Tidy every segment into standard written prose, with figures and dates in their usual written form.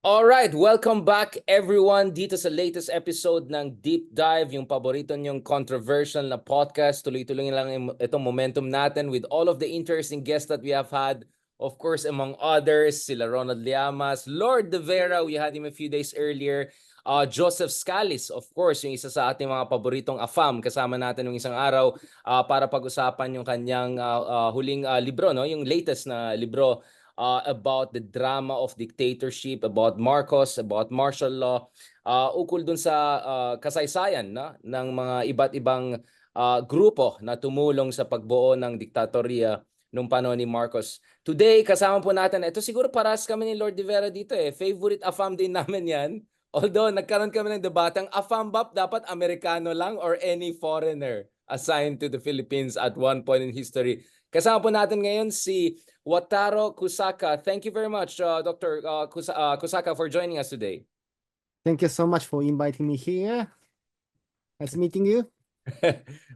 Alright, welcome back everyone dito sa latest episode ng Deep Dive, yung paborito niyong controversial na podcast. Tuloy-tuloy lang itong momentum natin with all of the interesting guests that we have had. Of course, among others, sila Ronald Llamas, Lord De Vera, we had him a few days earlier. Joseph Scalis, of course, yung isa sa ating mga paboritong AFAM. Kasama natin ng isang araw para pag-usapan yung kanyang huling libro, no? Yung latest na libro about the drama of dictatorship, about Marcos, about martial law, ukol dun sa kasaysayan ng mga iba't ibang grupo na tumulong sa pagbuo ng diktatorya nung panahon ni Marcos. Today, kasama po natin, ito siguro paras kami ni Lord De Vera dito eh. Favorite AFAM din namin yan. Although, nagkaroon kami ng debate, ang AFAM ba dapat Amerikano lang or any foreigner assigned to the Philippines at one point in history? Kasama po natin ngayon si Wataru Kusaka. Thank you very much, Dr. Kusaka, for joining us today. Thank you so much for inviting me here. Nice meeting you.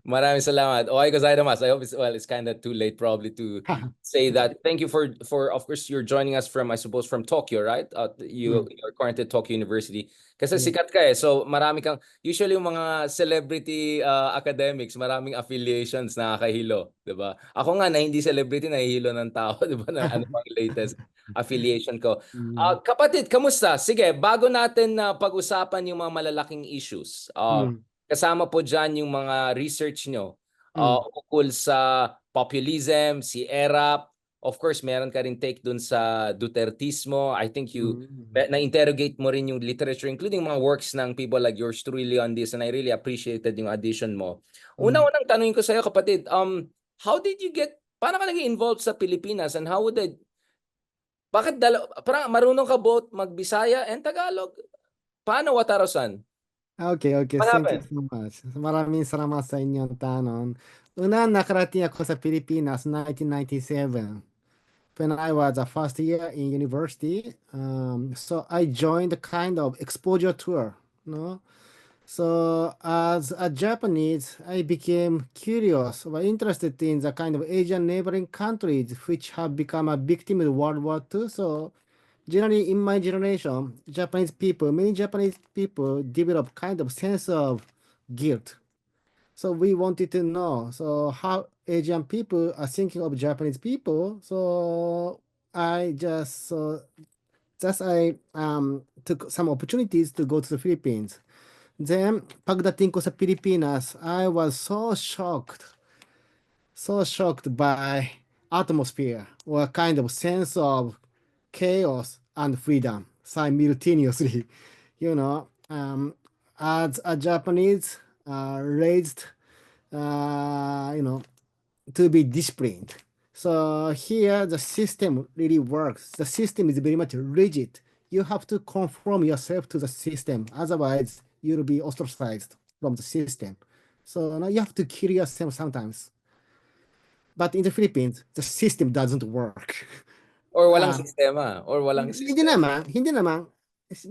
Maraming salamat. Ohay gozaimasu. I hope it's kind of too late probably to say that. Thank you for of course you're joining us from, I suppose, from Tokyo, right? You're currently at Tokyo University. Kasi sikat ka eh. So marami kang, usually yung mga celebrity academics, maraming affiliations na nakakahilo, 'di ba? Ako nga na hindi celebrity, nahihilo ng tao, 'di ba? Na ano pang latest affiliation ko. Kapatid, kamusta? Sige, bago natin pag-usapan yung mga malalaking issues. Kasama po dyan yung mga research nyo ukol sa populism, si Erap. Of course, meron ka rin take dun sa Dutertismo. I think you na-interrogate mo rin yung literature, including mga works ng people like yours truly on this, and I really appreciated yung addition mo. Una-unang tanongin ko sa'yo, kapatid, how did you get, paano ka naging involved sa Pilipinas, and how would I, bakit parang marunong ka both mag-Bisaya and Tagalog? Paano, Wataru-san? Okay. Thank you so much. Maraming salamat sa inyong tanong. Una, nakarating ako sa Pilipinas 1997 when I was a first year in university. So I joined a kind of exposure tour, no? So as a Japanese, I became curious or interested in the kind of Asian neighboring countries which have become a victim of World War II. So generally, in my generation, many Japanese people develop kind of sense of guilt. So we wanted to know, so how Asian people are thinking of Japanese people. So I I took some opportunities to go to the Philippines. Then, pagdating ko sa Pilipinas, I was so shocked by atmosphere or kind of sense of chaos and freedom simultaneously. You know, as a Japanese raised, to be disciplined. So here the system really works. The system is very much rigid. You have to conform yourself to the system. Otherwise, you'll be ostracized from the system. So now you have to kill yourself sometimes. But in the Philippines, the system doesn't work. Or walang sistema. Or walang sistema. Hindi naman.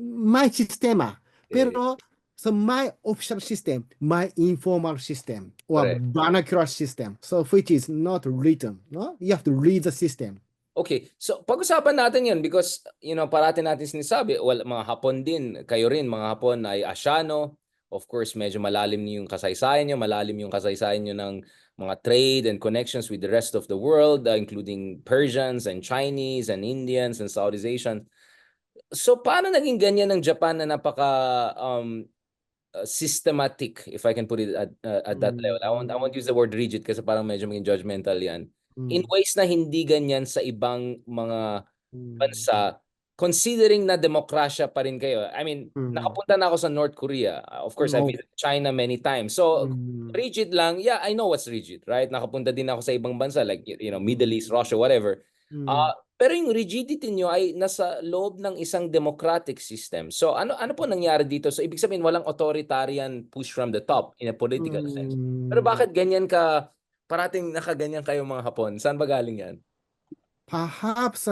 May sistema. Pero so my official system, my informal system, or vernacular system, so which is not written. No? You have to read the system. Okay, so pag-usapan natin yan because, parati natin sinasabi, well, mga Hapon din, kayo rin, mga Hapon ay Asyano. Of course, medyo malalim yung kasaysayan nyo, malalim yung kasaysayan nyo ng mga trade and connections with the rest of the world, including Persians and Chinese and Indians and Southeast Asian. So, paano naging ganyan ng Japan na napaka systematic, if I can put it at that level? I won't use the word rigid kasi parang medyo maging judgmental yan. In ways na hindi ganyan sa ibang mga bansa, considering na demokrasya pa rin kayo. I mean, nakapunta na ako sa North Korea. Of course, I've been to China many times. So, rigid lang, yeah, I know what's rigid, right? Nakapunta din ako sa ibang bansa like, Middle East, Russia, whatever. Pero yung rigidity nyo ay nasa loob ng isang democratic system. So ano po nangyari dito? So ibig sabihin walang authoritarian push from the top in a political sense. Pero bakit ganyan ka, parating nakaganyan kayo mga Hapon? Saan ba galing yan? Perhaps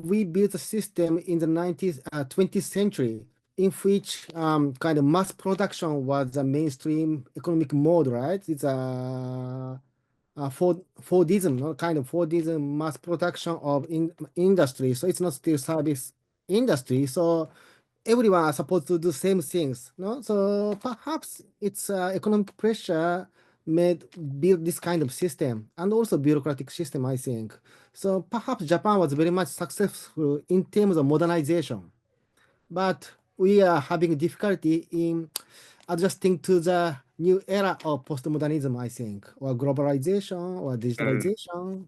we built a system in the 20th century in which kind of mass production was the mainstream economic mode, right? It's Fordism, no? Kind of Fordism mass production of industry. So it's not still service industry. So everyone are supposed to do same things. No, so perhaps it's economic pressure made build this kind of system and also bureaucratic system. I think so. Perhaps Japan was very much successful in terms of modernization, but we are having difficulty in adjusting to the new era of postmodernism, I think, or globalization or digitalization.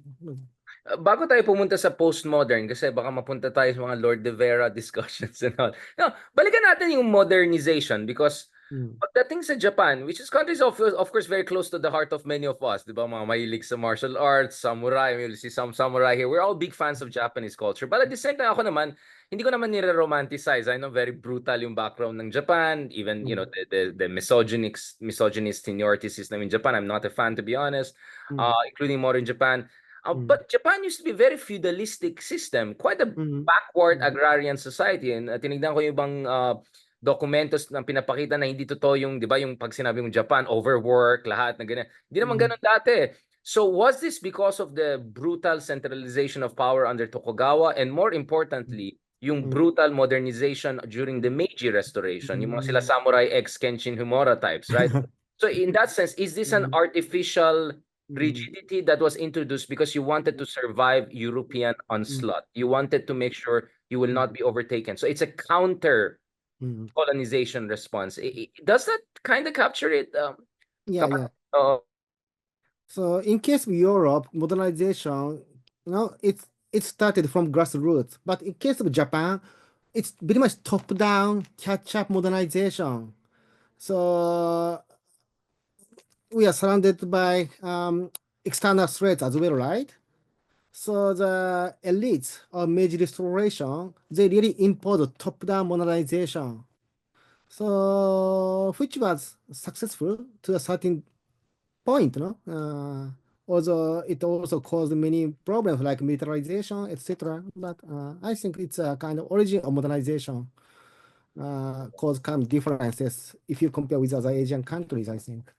Bago tayo pumunta sa postmodern, kasi baka mapunta tayo sa mga Lord de Vera discussions and all. No, balikan natin yung modernization because pagdating sa Japan, which is countries of course very close to the heart of many of us, di ba? Mga mahilig sa martial arts, samurai, you'll see some samurai here. We're all big fans of Japanese culture. But at the same time, ako naman, hindi ko naman nire-romanticize. I know very brutal yung background ng Japan, even, you know, the misogynist seniority system in Japan. I'm not a fan, to be honest, including modern Japan. But Japan used to be a very feudalistic system, quite a backward agrarian society. And tinignan ko yung ibang documentos na pinapakita na hindi totoo yung, di ba, yung pag sinabi mong Japan, overwork, lahat na ganyan. Hindi naman ganun dati. So was this because of the brutal centralization of power under Tokugawa and more importantly, yung brutal modernization during the Meiji Restoration, yung mga sila samurai X Kenshin Himura types, right? So in that sense, is this an artificial rigidity that was introduced because you wanted to survive European onslaught? You wanted to make sure you will not be overtaken. So it's a counter colonization response. Does that kind of capture it? Yeah. So in case of Europe, modernization, it started from grassroots. But in case of Japan, it's pretty much top-down catch-up modernization. So we are surrounded by external threats as well, right? So the elites of Meiji Restoration, they really imposed top-down modernization. So which was successful to a certain point, no? Although it also caused many problems like militarization, etc. But I think it's a kind of origin of modernization caused kind of differences if you compare with other Asian countries, I think.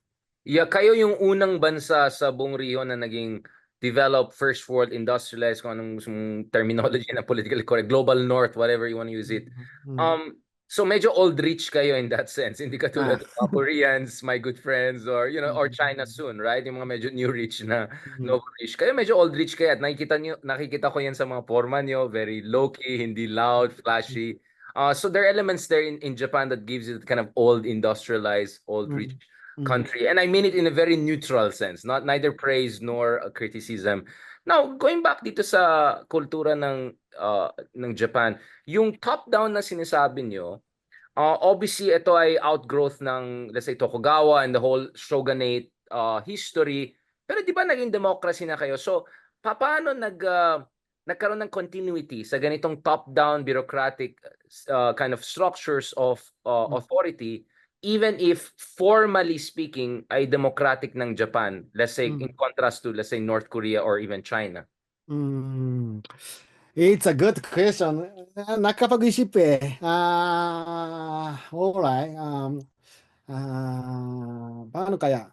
Yeah, kayo yung unang bansa sa buong rehiyon na naging developed, first world, industrialized, kung anong terminology na politically correct, global north, whatever you want to use it. So medyo old rich kayo in that sense. Hindi katulad ng mga Koreans, my good friends, or you know, or China soon, right? Yung mga medyo new rich na noble rich. Kayo medyo old rich kayo at nakikita ko yan sa mga forma nyo, very low-key, hindi loud, flashy. So there are elements there in Japan that gives you the kind of old industrialized, old rich country. And I mean it in a very neutral sense, not neither praise nor criticism. Now, going back dito sa kultura ng Japan, yung top-down na sinasabi nyo, obviously ito ay outgrowth ng, let's say, Tokugawa and the whole shogunate history. Pero di ba naging democracy na kayo? So, paano nagkaroon ng continuity sa ganitong top-down bureaucratic kind of structures of authority, even if formally speaking ay democratic ng Japan, let's say in contrast to, let's say, North Korea or even China? It's a good question. Nakapag-isip eh. Alright. Paano kaya?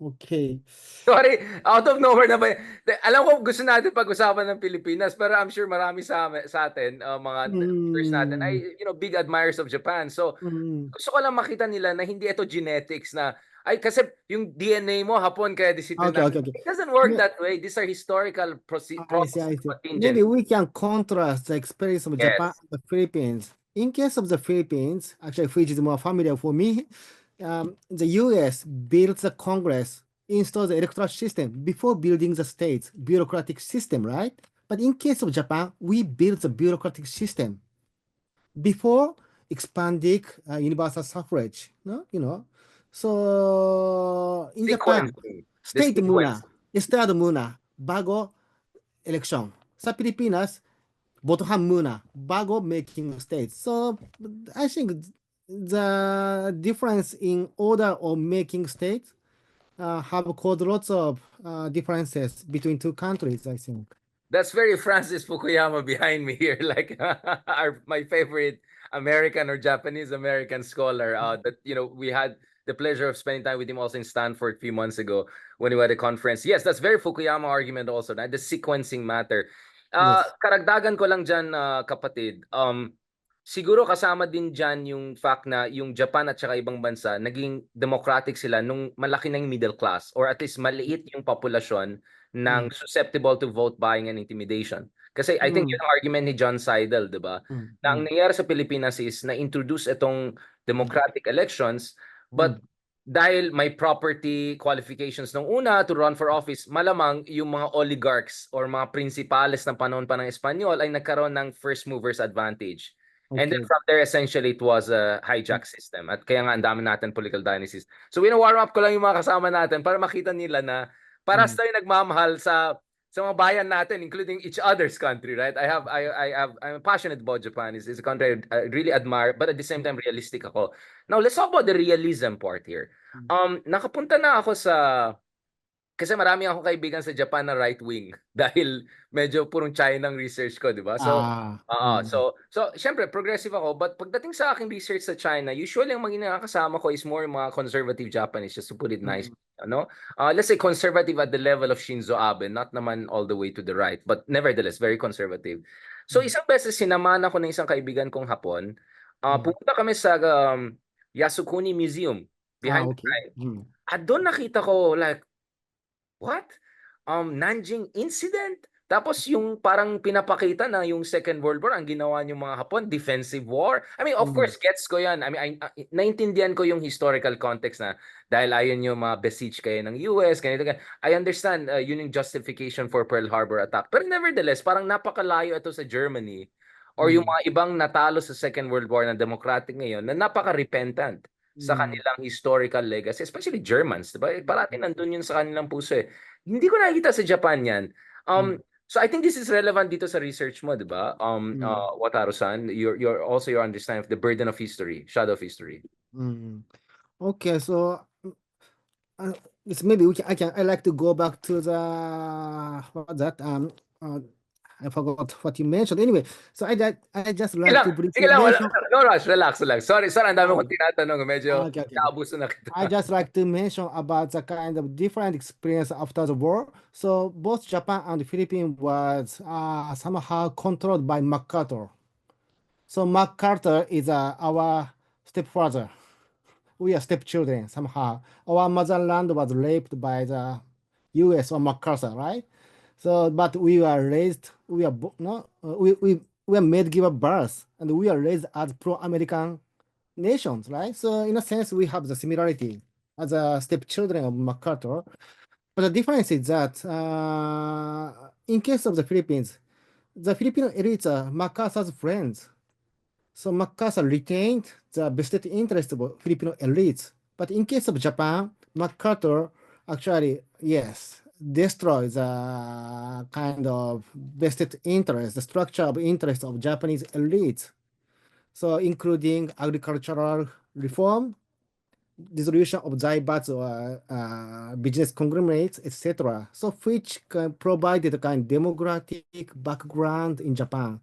Okay. Sorry, out of nowhere na ba? Alam ko gusto natin pag-usapan ng Pilipinas, pero I'm sure marami sa atin, mga viewers natin ay, you know, big admirers of Japan. So, gusto ko lang makita nila na hindi ito genetics na, ay kasi yung DNA mo Hapon kaya disiplina. Okay. It doesn't work that way. These are historical I see. Maybe we can contrast the experience of Japan and the Philippines. In case of the Philippines, actually, which is more familiar for me, the US built the Congress, installed the electoral system before building the state's bureaucratic system, right? But in case of Japan, we built the bureaucratic system before expanding universal suffrage. No, So in Japan, state muna, estado muna, bago election. Sa Pilipinas, botohan muna, bago making states. So I think the difference in order of making states have caused lots of differences between two countries, I think. That's very Francis Fukuyama behind me here, like my favorite American or Japanese American scholar. That, you know, we had the pleasure of spending time with him also in Stanford a few months ago when we had a conference. Yes, that's very Fukuyama argument also, that the sequencing matter. Yes. Karagdagan ko lang dyan, kapatid. Siguro kasama din dyan yung fact na yung Japan at saka ibang bansa, naging democratic sila nung malaki na yung middle class or at least maliit yung populasyon ng Mm. susceptible to vote buying and intimidation. Kasi I think Mm. yun ang argument ni John Seidel, di ba? Mm. Na ang Mm. nangyari sa Pilipinas is na-introduce itong Mm. democratic elections, but Mm. dahil may property qualifications nung una to run for office, malamang yung mga oligarchs or mga prinsipales ng panahon pa ng Espanyol ay nagkaroon ng first movers advantage. And then Okay. from there, essentially, it was a hijack system. At kaya nga, ang dami natin political dynasties. So, wina-warm up ko lang yung mga kasama natin para makita nila na para Mm. sa tayo nagmamahal sa mga bayan natin, including each other's country, right? I'm passionate about Japan. It's a country I really admire, but at the same time, realistic ako. Now, let's talk about the realism part here. Mm. Nakapunta na ako kasi marami akong kaibigan sa Japan na right wing dahil medyo purong China ang research ko, di ba? So, Mm. syempre progressive ako, but pagdating sa aking research sa China, usually ang mga nakakasama ko is more mga conservative Japanese, just to put it nice, Mm. ano? Let's say conservative at the level of Shinzo Abe, not naman all the way to the right, but nevertheless very conservative. So Mm. isang beses sinamahan ako ng isang kaibigan kong Hapon. Mm. Pumunta kami sa Yasukuni Museum behind the Okay. line. Mm. At doon nakita ko like, what? Nanjing incident? Tapos yung parang pinapakita na yung Second World War, ang ginawa ng mga Hapon, defensive war. I mean, of Mm. course, gets ko yan. I mean, naintindihan ko yung historical context na dahil ayun yung mga besiege kayo ng US, ganito, ganito. I understand yun yung justification for Pearl Harbor attack. Pero nevertheless, parang napakalayo ito sa Germany or yung Mm. mga ibang natalo sa Second World War na democratic ngayon na napaka-repentant sa Mm. kanilang historical legacy, especially Germans, diba? Parati nandun yun sa kanilang puso eh. Hindi ko nakikita sa Japan yan. Mm. So I think this is relevant dito sa research mo, di ba? Mm. Wataru-san, you're also your understanding of the burden of history, shadow of history. Mm. Okay, so uh, it's maybe I like to go back to the what that uh, I forgot what you mentioned. Anyway, so I just Sige like lang, to sige briefly lang, mention. no rush, relax lang. Sorry, ang dami uh, kong tinatanong, medyo okay. naabuso na kita. I just like to mention about the kind of different experience after the war. So both Japan and the Philippines was somehow controlled by MacArthur. So MacArthur is our stepfather. We are stepchildren somehow. Our motherland was raped by the U.S. or MacArthur, right? So, but we were raised. We are no, we are made give birth, and we are raised as pro-American nations, right? So, in a sense, we have the similarity as a stepchildren of MacArthur. But the difference is that, in case of the Filipino elites are MacArthur's friends. So MacArthur retained the vested interest of Filipino elites. But in case of Japan, MacArthur actually, yes, destroys the kind of vested interest, the structure of interest of Japanese elites. So including agricultural reform, dissolution of Zaibatsu or business conglomerates, etc. So which provided a kind of democratic background in Japan.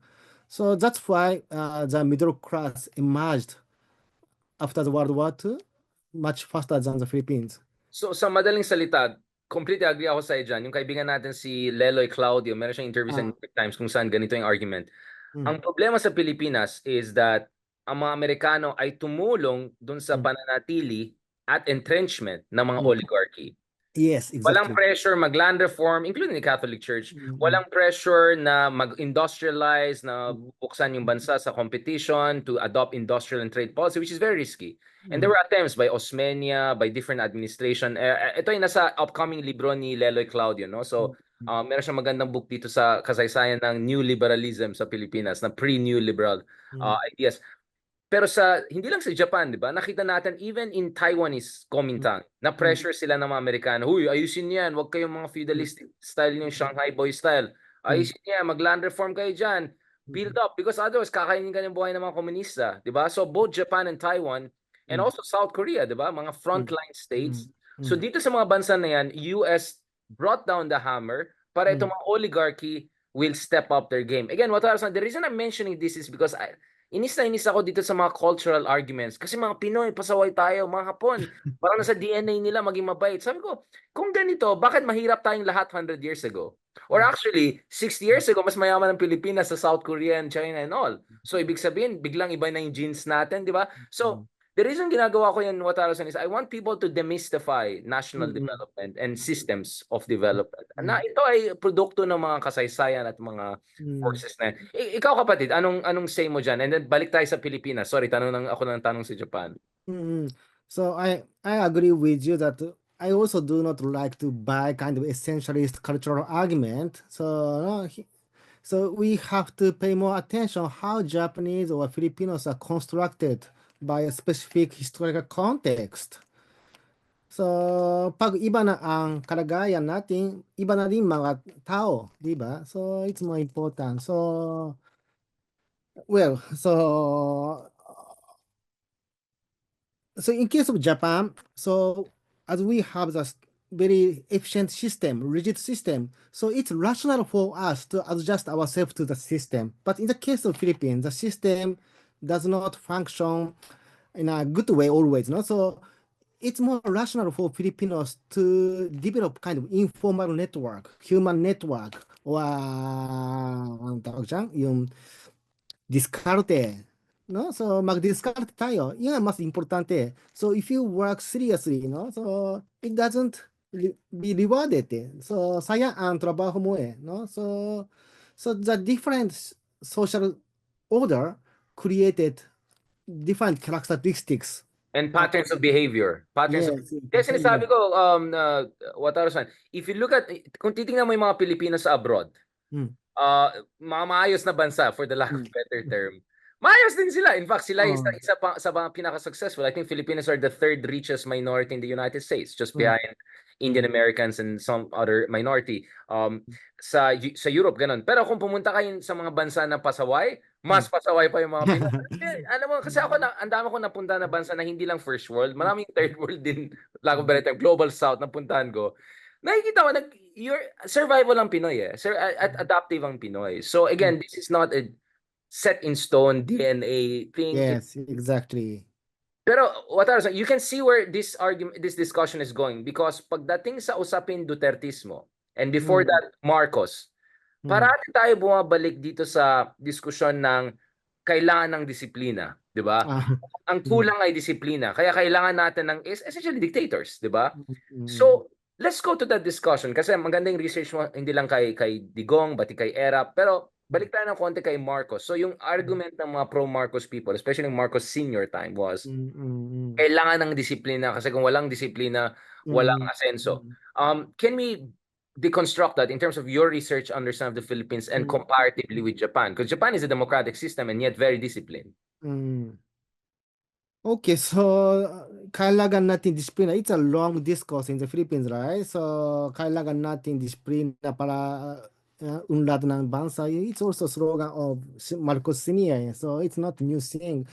So that's why the middle class emerged after the World War II much faster than the Philippines. So sa madaling salita, completely agree ako sa iyo dyan. Yung kaibigan natin si Leloy Claudio, meron siyang interview sa Uh, New York Times kung saan ganito yung argument. mm, Ang problema sa Pilipinas is that ang mga Amerikano ay tumulong dun sa mm, pananatili at entrenchment ng mga mm. oligarchy. Yes, Walang exactly. pressure mag-land reform, including the Catholic Church. Mm, mm, Walang pressure na mag-industrialize, na mm, buksan yung bansa sa competition to adopt industrial and trade policy, which is very risky. And there mm, were attempts by Osmeña, by different administration. Ito ay nasa upcoming libro ni Leloy Claudio, no? mm, So, meron siyang magandang book dito sa kasaysayan ng new liberalism sa Pilipinas, na pre-new liberal mm, ideas. Pero hindi lang sa Japan, di ba? Nakita natin even in Taiwanese mm, Kuomintang, na mm, pressure sila ng mga Amerikano. Huy, ayusin niyan. Huwag kayong mga mm, feudalistic style yung Shanghai Boy style. mm, Ayusin niyan. Mag-land reform kayo dyan. Build mm, up. Because otherwise, kakainin ka ng buhay ng mga komunista. Di ba? So both Japan and Taiwan, and mm, also South Korea, di ba? Mga mm, frontline mm, states. So mm, dito sa mga bansa na yan, US brought down the hammer para mm, itong mga oligarchy will step up their game. Again, the reason I'm mentioning this is because inis na inis ako dito sa mga cultural arguments. Kasi mga Pinoy, pasaway tayo, mga Hapon, parang nasa DNA nila maging mabait. Sabi ko, kung ganito, bakit mahirap tayong lahat 100 years ago? Or actually, 60 years ago, mas mayaman ang Pilipinas sa South Korea and China and all. So, ibig sabihin, biglang iba na yung genes natin, di ba? So, the reason ginagawa ko yan, Wataru-san, is I want people to demystify national development and systems of development. Na ito ay produkto ng mga kasaysayan at mga forces na yan. Ikaw, kapatid, anong say mo dyan? And then, balik tayo sa Pilipinas. Sorry, ako ng tanong sa Japan. So I agree with you that I also do not like to buy kind of essentialist cultural argument. So we have to pay more attention how Japanese or Filipinos are constructed by a specific historical context. So pag iba na ang kalagayan natin, iba na din mga tao, di ba? So it's more important. Well, so in case of Japan, so as we have this very efficient system, rigid system, so it's rational for us to adjust ourselves to the system. But in the case of Philippines, the system does not function in a good way always, no? So it's more rational for Filipinos to develop kind of informal network, human network, or ang tawag dyan, yung diskarte. No? So, mag-discard tayo. Yan ang mas importante. So, if you work seriously, no? So, it doesn't be rewarded. So, sayang ang trabaho mo no? So the different social order created different characteristics. And patterns of behavior. Yes. Kaya sinasabi ko, Wataru-san, if you look at, kung titingnan mo yung mga Pilipino sa abroad, mga maayos na bansa, for the lack of better term, maayos din sila. In fact, sila isa pa sa mga pinaka-successful. I think Filipinos are the third richest minority in the United States, just behind Indian Americans and some other minority. Sa Europe, ganun. Pero kung pumunta kayo sa mga bansa na pasaway, mas pasaway pa yung mga Pinoy. Alam mo, kasi ako, ang dami ko napunta na bansa na hindi lang first world, maraming third world din, lack of better term, global south, napuntahan ko. Nakikita ko, your survival ang Pinoy at adaptive ang Pinoy. So again, this is not a set in stone DNA thing. Yes, exactly. Pero Wataru, you can see where this discussion is going because pagdating sa usapin Dutertismo and before that Marcos, parati tayo bumabalik dito sa diskusyon ng kailangan ng disiplina, 'di ba? Ang kulang ay disiplina. Kaya kailangan natin ng essentially dictators, 'di ba? So, let's go to that discussion kasi magandang research mo hindi lang kay Digong, pati kay Erap, pero balik tayo ng konti kay Marcos. So yung argument ng mga pro-Marcos people, especially ng Marcos senior time was kailangan ng disiplina kasi kung walang disiplina, walang asenso. Can we deconstruct that in terms of your research understand of the Philippines and comparatively with Japan? Because Japan is a democratic system and yet very disciplined. Okay, so kailangan natin disiplina. It's a long discourse in the Philippines, right? So kailangan natin disiplina para unlad ng bansa. It's also slogan of Marcos Senior. So it's not new thing.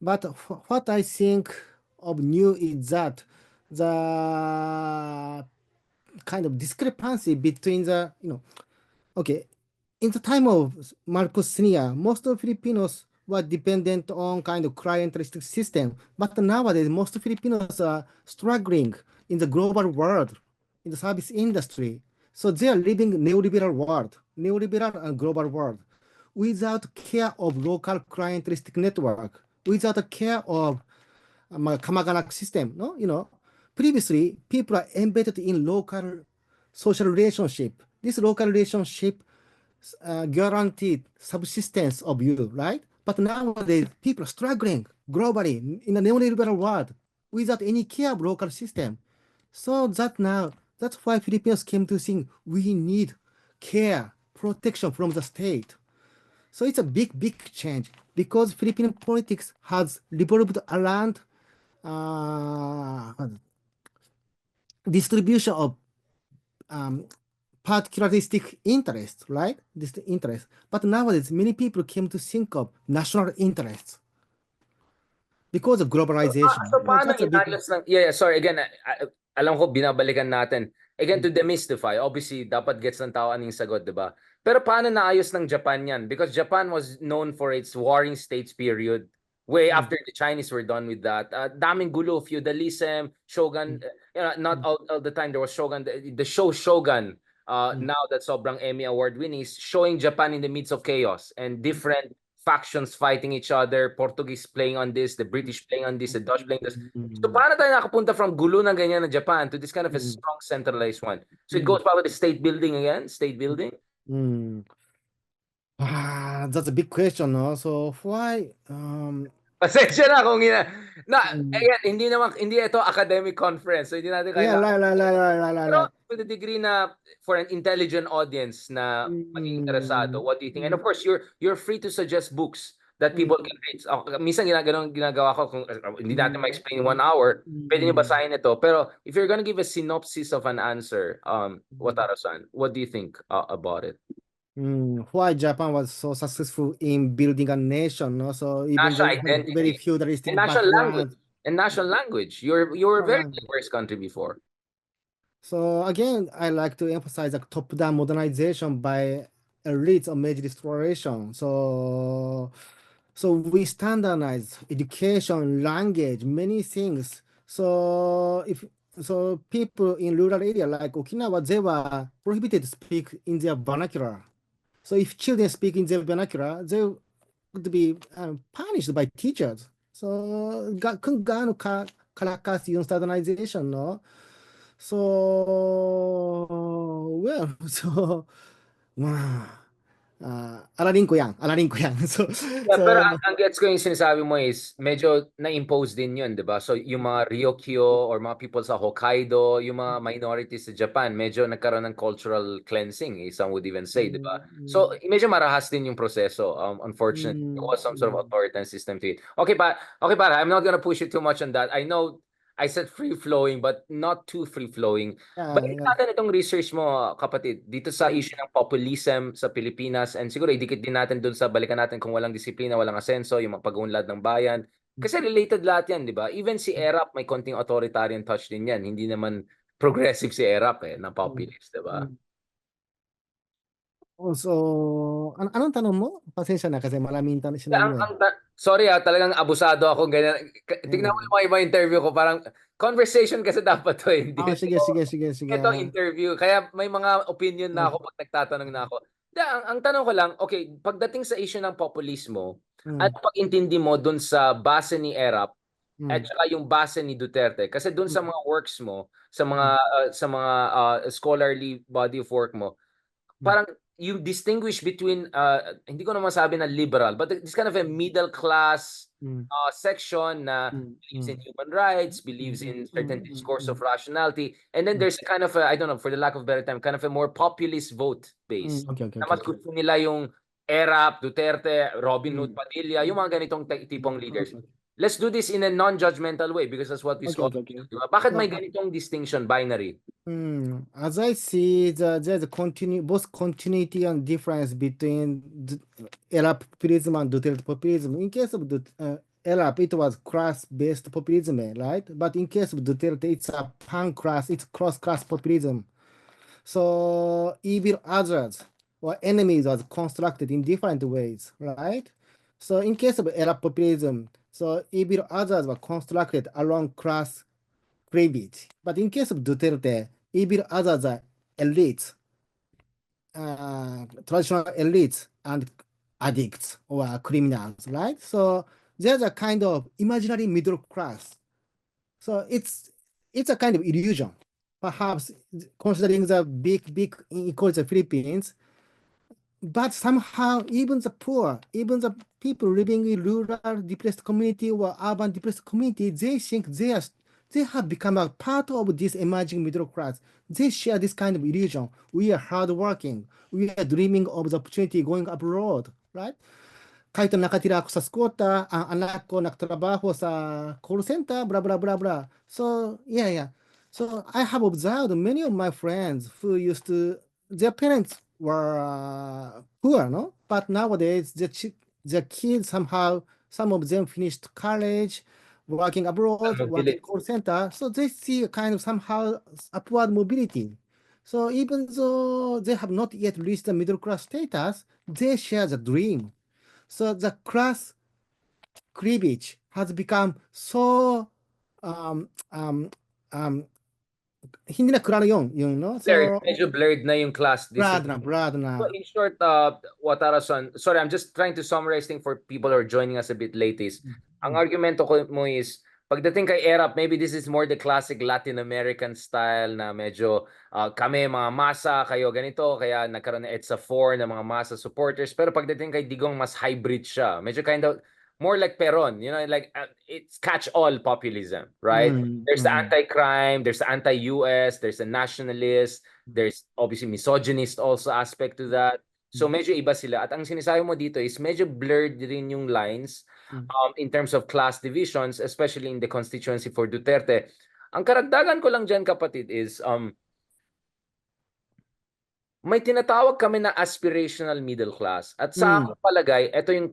But what I think of new is that the kind of discrepancy between the, okay, in the time of Marcos Senior, most of Filipinos were dependent on kind of clientelistic system. But nowadays, most Filipinos are struggling in the global world, in the service industry. So they are living neoliberal world, neoliberal and global world, without care of local clientelistic network, without a care of Kamaganak system. No, previously people are embedded in local social relationship. This local relationship guaranteed subsistence of you, right? But nowadays people are struggling globally in a neoliberal world without any care of local system. So that's why Filipinos came to think we need care, protection from the state. So it's a big change because Philippine politics has revolved around distribution of particularistic interest, right? This interest. But nowadays, many people came to think of national interests because of globalization. So paano inayos ng... sorry, again, alam ko binabalikan natin. Again, to demystify, obviously, dapat gets ng tao anong sagot, di ba? Pero paano naayos ng Japan yan? Because Japan was known for its warring states period. Way after the Chinese were done with that. Daming gulo, feudalism, shogun. Not all the time there was shogun. The Shogun now that sobrang Emmy Award winning, is showing Japan in the midst of chaos and different factions fighting each other, Portuguese playing on this, the British playing on this, the Dutch playing this. So paano tayo nakapunta from gulo ng ganyan na Japan to this kind of a strong centralized one? So it goes back to the state building again, state building. That's a big question, no? So why Pasensya na kung ayan, hindi ito academic conference. So hindi natin yeah, kailangan. Pero like to the degree na for an intelligent audience na maging interesado, what do you think? And of course, you're free to suggest books that people can read. Minsan ginagawa ko kung hindi natin ma-explain in 1 hour, pwede niyo basahin ito. Pero if you're gonna give a synopsis of an answer, Wataru-san, what do you think about it? Why Japan was so successful in building a nation, no? So even though National it had very identity feudalistic and national language. background, And national language. You were very diverse country before. so again, I like to emphasize the top-down modernization by elites of major restoration. So we standardize education, language, many things. So if so, people in rural area like Okinawa, they were prohibited to speak in their vernacular. So if children speak in their vernacular, they would be punished by teachers. So kung gaano kalakas yung standardization, no? So, well, so, alarin ko yan. Yeah, pero ang gets ko yung sinasabi mo is medyo na-impose din yun, di ba? So yung mga Ryokyo or mga people sa Hokkaido, yung mga minorities sa Japan, medyo nagkaroon ng cultural cleansing, some would even say, di ba? So medyo marahas din yung proseso. Unfortunately, there was some sort of authoritarian system to it. Okay, para, I'm not gonna push you too much on that. I know I said free-flowing but not too free-flowing. Balik natin itong research mo, kapatid, dito sa issue ng populism sa Pilipinas, and siguro idikit din natin dun sa balikan natin kung walang disiplina, walang asenso, yung pag-unlad ng bayan. Kasi related lahat yan, di ba? Even si Erap may konting authoritarian touch din yan. Hindi naman progressive si Erap na populist, di ba? So, anong tanong mo? Pasensya na kasi maraming tanong sinabi mo Sorry talagang abusado ako. Ganyan. Tignan mo yung mga iba interview ko. Parang conversation kasi dapat to. Hindi sige. ito interview. Kaya may mga opinion na ako pag nagtatanong na ako. Ang tanong ko lang, okay, pagdating sa issue ng populismo, at pag-intindi mo dun sa base ni Erap at saka yung base ni Duterte, kasi dun sa mga works mo, sa mga scholarly body of work mo, parang you distinguish between hindi ko na masabi na liberal, but this kind of a middle class section na believes in human rights, believes in certain discourse of rationality, and then there's a kind of I don't know, for the lack of better time, kind of a more populist vote base. Na mas gusto nila yung Erap, Duterte, Robin Hood Padilla, yung mga ganitong tipong leaders. Let's do this in a non-judgmental way because that's what we saw. Diba? Bakit may ganitong distinction, binary? As I see, there's both continuity and difference between Erap populism and Duterte populism. In case of Erap, it was class-based populism, right? But in case of Duterte, it's a pan-class, it's cross-class populism. So evil others or enemies are constructed in different ways, right? So in case of Erap populism, so evil others were constructed along class cleavage. But in case of Duterte, evil others are elites, traditional elites and addicts or criminals, right? So there's a kind of imaginary middle class. So it's a kind of illusion. Perhaps considering the big inequality of the Philippines, but somehow even the poor, even the people living in rural depressed community or urban depressed community, they think they have become a part of this emerging middle class. They share this kind of illusion. We are hardworking. We are dreaming of the opportunity going abroad, right? Kahit nakatira ako sa skota, ang anak ko nagtrabaho sa call center, blah, blah, blah, blah. So, yeah. So, I have observed many of my friends who used to, their parents were poor, no? But nowadays, the kids somehow, some of them finished college, working abroad, working call center. So, they see a kind of somehow upward mobility. So, even though they have not yet reached the middle class status, they share the dream. So the class cleavage has become so hindi na klaro yung no? Blurred, So, medyo blurred na yung class distinction. brad So na. in short, Watara-san, sorry, I'm just trying to summarize things for people who are joining us a bit late is, ang Mm, argumento ko mo is, pagdating kay Erap, maybe this is more the classic Latin American style na medyo kami mga masa, kayo ganito, kaya nagkaroon na EDSA 4 na mga masa supporters. Pero pagdating kay Digong, mas hybrid siya. Medyo kind of more like Peron, like it's catch-all populism, right? There's the mm, anti-crime, there's the anti-US, there's the nationalist, there's obviously misogynist also aspect to that. So medyo iba sila. At ang sinasabi mo dito is medyo blurred din yung lines mm, in terms of class divisions, especially in the constituency for Duterte. Ang karagdagan ko lang dyan, kapatid, is may tinatawag kami na aspirational middle class. At sa mm, aking palagay, ito yung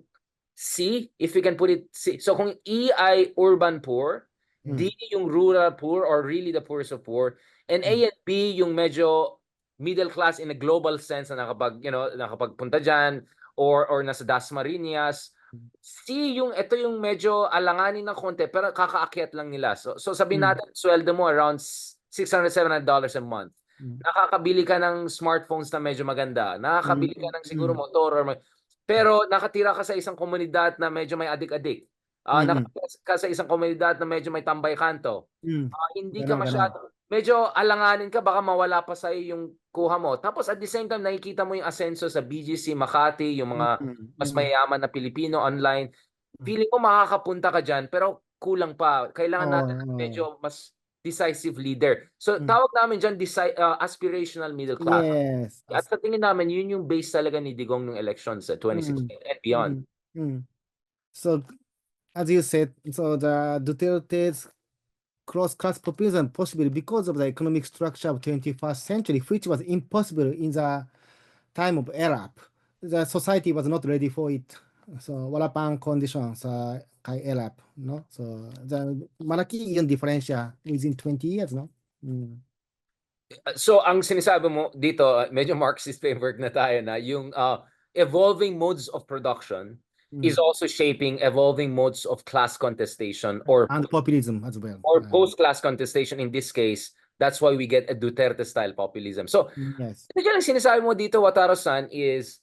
C, if we can put it C. So kung E ay urban poor, mm, D yung rural poor or really the poorest of poor, and A and B yung medyo middle class in a global sense na nakapagpunta diyan or nasa Dasmariñas. C yung ito yung medyo alanganin ng konti pero kakaakyat lang nila. So sabihin mm, natin sweldo mo around $600-700 a month. mm, Nakakabili ka ng smartphones na medyo maganda. Nakakabili ka mm, ng siguro mm, motor pero nakatira ka sa isang komunidad na medyo may adik-adik. mm, Nakatira ka sa isang komunidad na medyo may tambay kanto. mm. Hindi ka Ganon. medyo alanganin ka, baka mawala pa sa'yo yung kuha mo. Tapos at the same time, nakikita mo yung asenso sa BGC, Makati, yung Mm, mga mas mm, mayayaman na Pilipino online. mm. Feeling ko makakapunta ka dyan, pero kulang pa. Kailangan natin ng Oh, medyo mas decisive leader. So mm. tawag namin dyan aspirational middle class. Yes. At sa tingin namin, yun yung base talaga ni Digong ng elections sa Mm, 2016 and beyond. mm, mm. So, as you said, so the Duterte's cross-class populism possible because of the economic structure of 21st century, which was impossible in the time of Erap. The society was not ready for it. So, wala pang condition sa kay Erap, no? So, malaki yung diferensya within 20 years, no? Mm. So ang sinasabi mo dito, medyo Marxist framework na tayo na yung evolving modes of production is Mm. also shaping evolving modes of class contestation And populism as well. or post-class contestation in this case. That's why we get a Duterte-style populism. So, Yes. ito dyan ang sinasabi mo dito, Wataru-san, is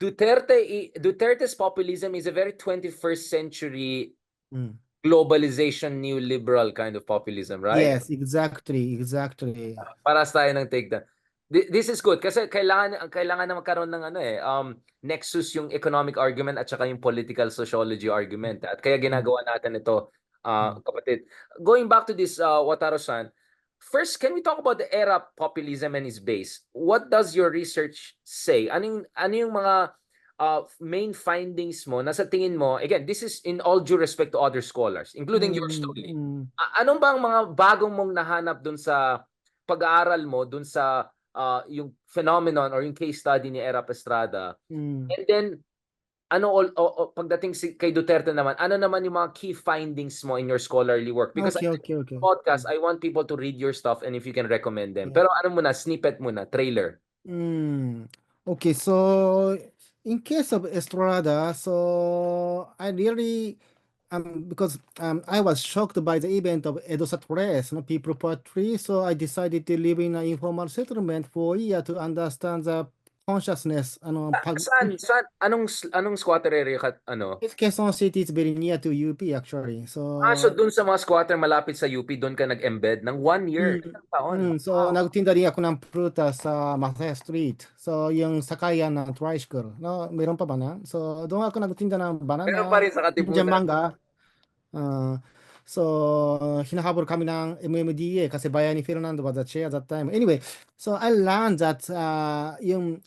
Duterte's populism is a very 21st century Mm. globalization, neoliberal kind of populism, right? Yes, exactly. Paras tayo ng take down. This is good kasi kailangan na magkaroon ng nexus yung economic argument at saka yung political sociology argument. At kaya Mm. ginagawa natin ito, Mm. kapatid. Going back to this, Wataru-san, first, can we talk about the Erap populism and its base? What does your research say? Ano yung mga main findings mo na sa tingin mo, again, this is in all due respect to other scholars, including yours Mm. truly. Mm. Anong bang mga bagong mong nahanap dun sa pag-aaral mo dun sa yung phenomenon or yung case study ni Erap Estrada? Mm. And then pagdating kay Duterte naman, ano naman yung mga key findings mo in your scholarly work? Because I think Okay. podcast, I want people to read your stuff and if you can recommend them. Yeah. Pero ano muna, snippet muna, trailer. Mm. Okay, so in case of Estrada, so I really because I was shocked by the event of Edo Satres, no, people poetry, so I decided to live in an informal settlement for a year to understand the consciousness, Saan? Anong squatter area ka, ano? Quezon City is very near to UP actually. So So dun sa mga squatter malapit sa UP, doon ka nag-embed ng 1 year, Mm, isang taon. so nagtinda rin ako ng prutas sa Masaya Street. So yung sakayan ng tricycle, no, meron pa ba na? So doon ako nagtinda ng Meron pa banana, rin sa Indian Katipunan. manga. Uh, so hinahabol kami ng MMDA kasi Bayani Fernando was the chair at that time. Anyway, so I learned that yung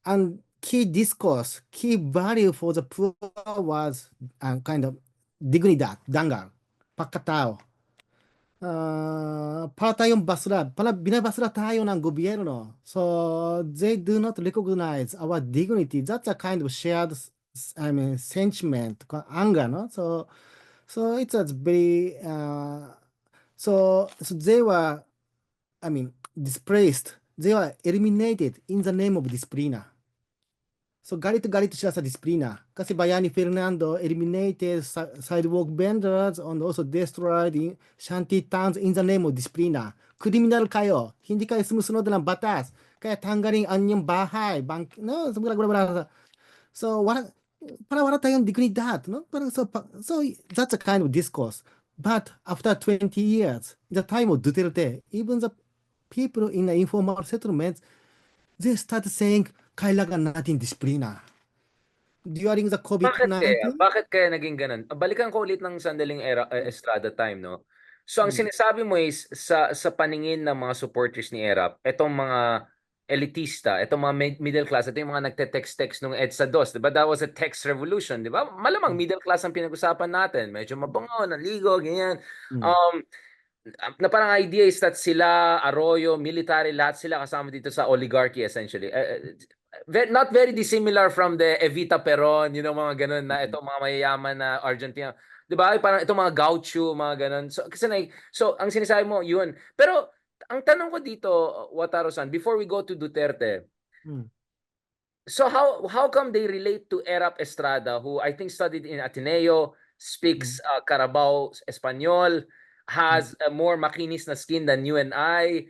and key discourse, key value for the poor was kind of dignidad, dangal, pagkatao. Para tayong basura, pala binabasura tayo ng gobyerno. So they do not recognize our dignity. That's a kind of shared, sentiment, anger, no? So it's a very, so they were, displaced. They were eliminated in the name of disciplina. So galit siya sa disiplina. Kasi Bayani Fernando eliminated sidewalk vendors and also destroyed shanty towns in the name of disiplina. kriminal kayo, hindi kayo sumusunod ng batas, kaya tanggalin ang inyong bahay, no, bla bla bla. So parang wala tayong dignidad, no? Parang so that's a kind of discourse. But after 20 years, the time of Duterte, even the people in the informal settlements, they start saying, kailangan natin disiplina. During the Bakit kaya? COVID-19, Bakit kaya naging ganun? Balikan ko ulit ng sandaling Estrada time, no? So ang sinasabi mo is sa paningin ng mga supporters ni Erap, etong mga elitista, etong mga middle class, ito yung mga nagte-text-text nung EDSA 2, 'di ba? That was a text revolution, 'di ba? Malamang middle class ang pinag-usapan natin. Medyo mabango, naligo, ganyan. Um na parang idea is that sila, Arroyo, military, lahat sila kasama dito sa oligarchy essentially. Not very dissimilar from the Evita Peron, mga ganun na itong mga mayayaman na Argentina. 'Di ba? Parang itong mga gaucho, mga ganun. So kasi so ang sinasabi mo, yun. Pero ang tanong ko dito, Wataru-san, before we go to Duterte, so how come they relate to Erap Estrada, who I think studied in Ateneo, speaks Carabao Espanol, has a more makinis na skin than you and I,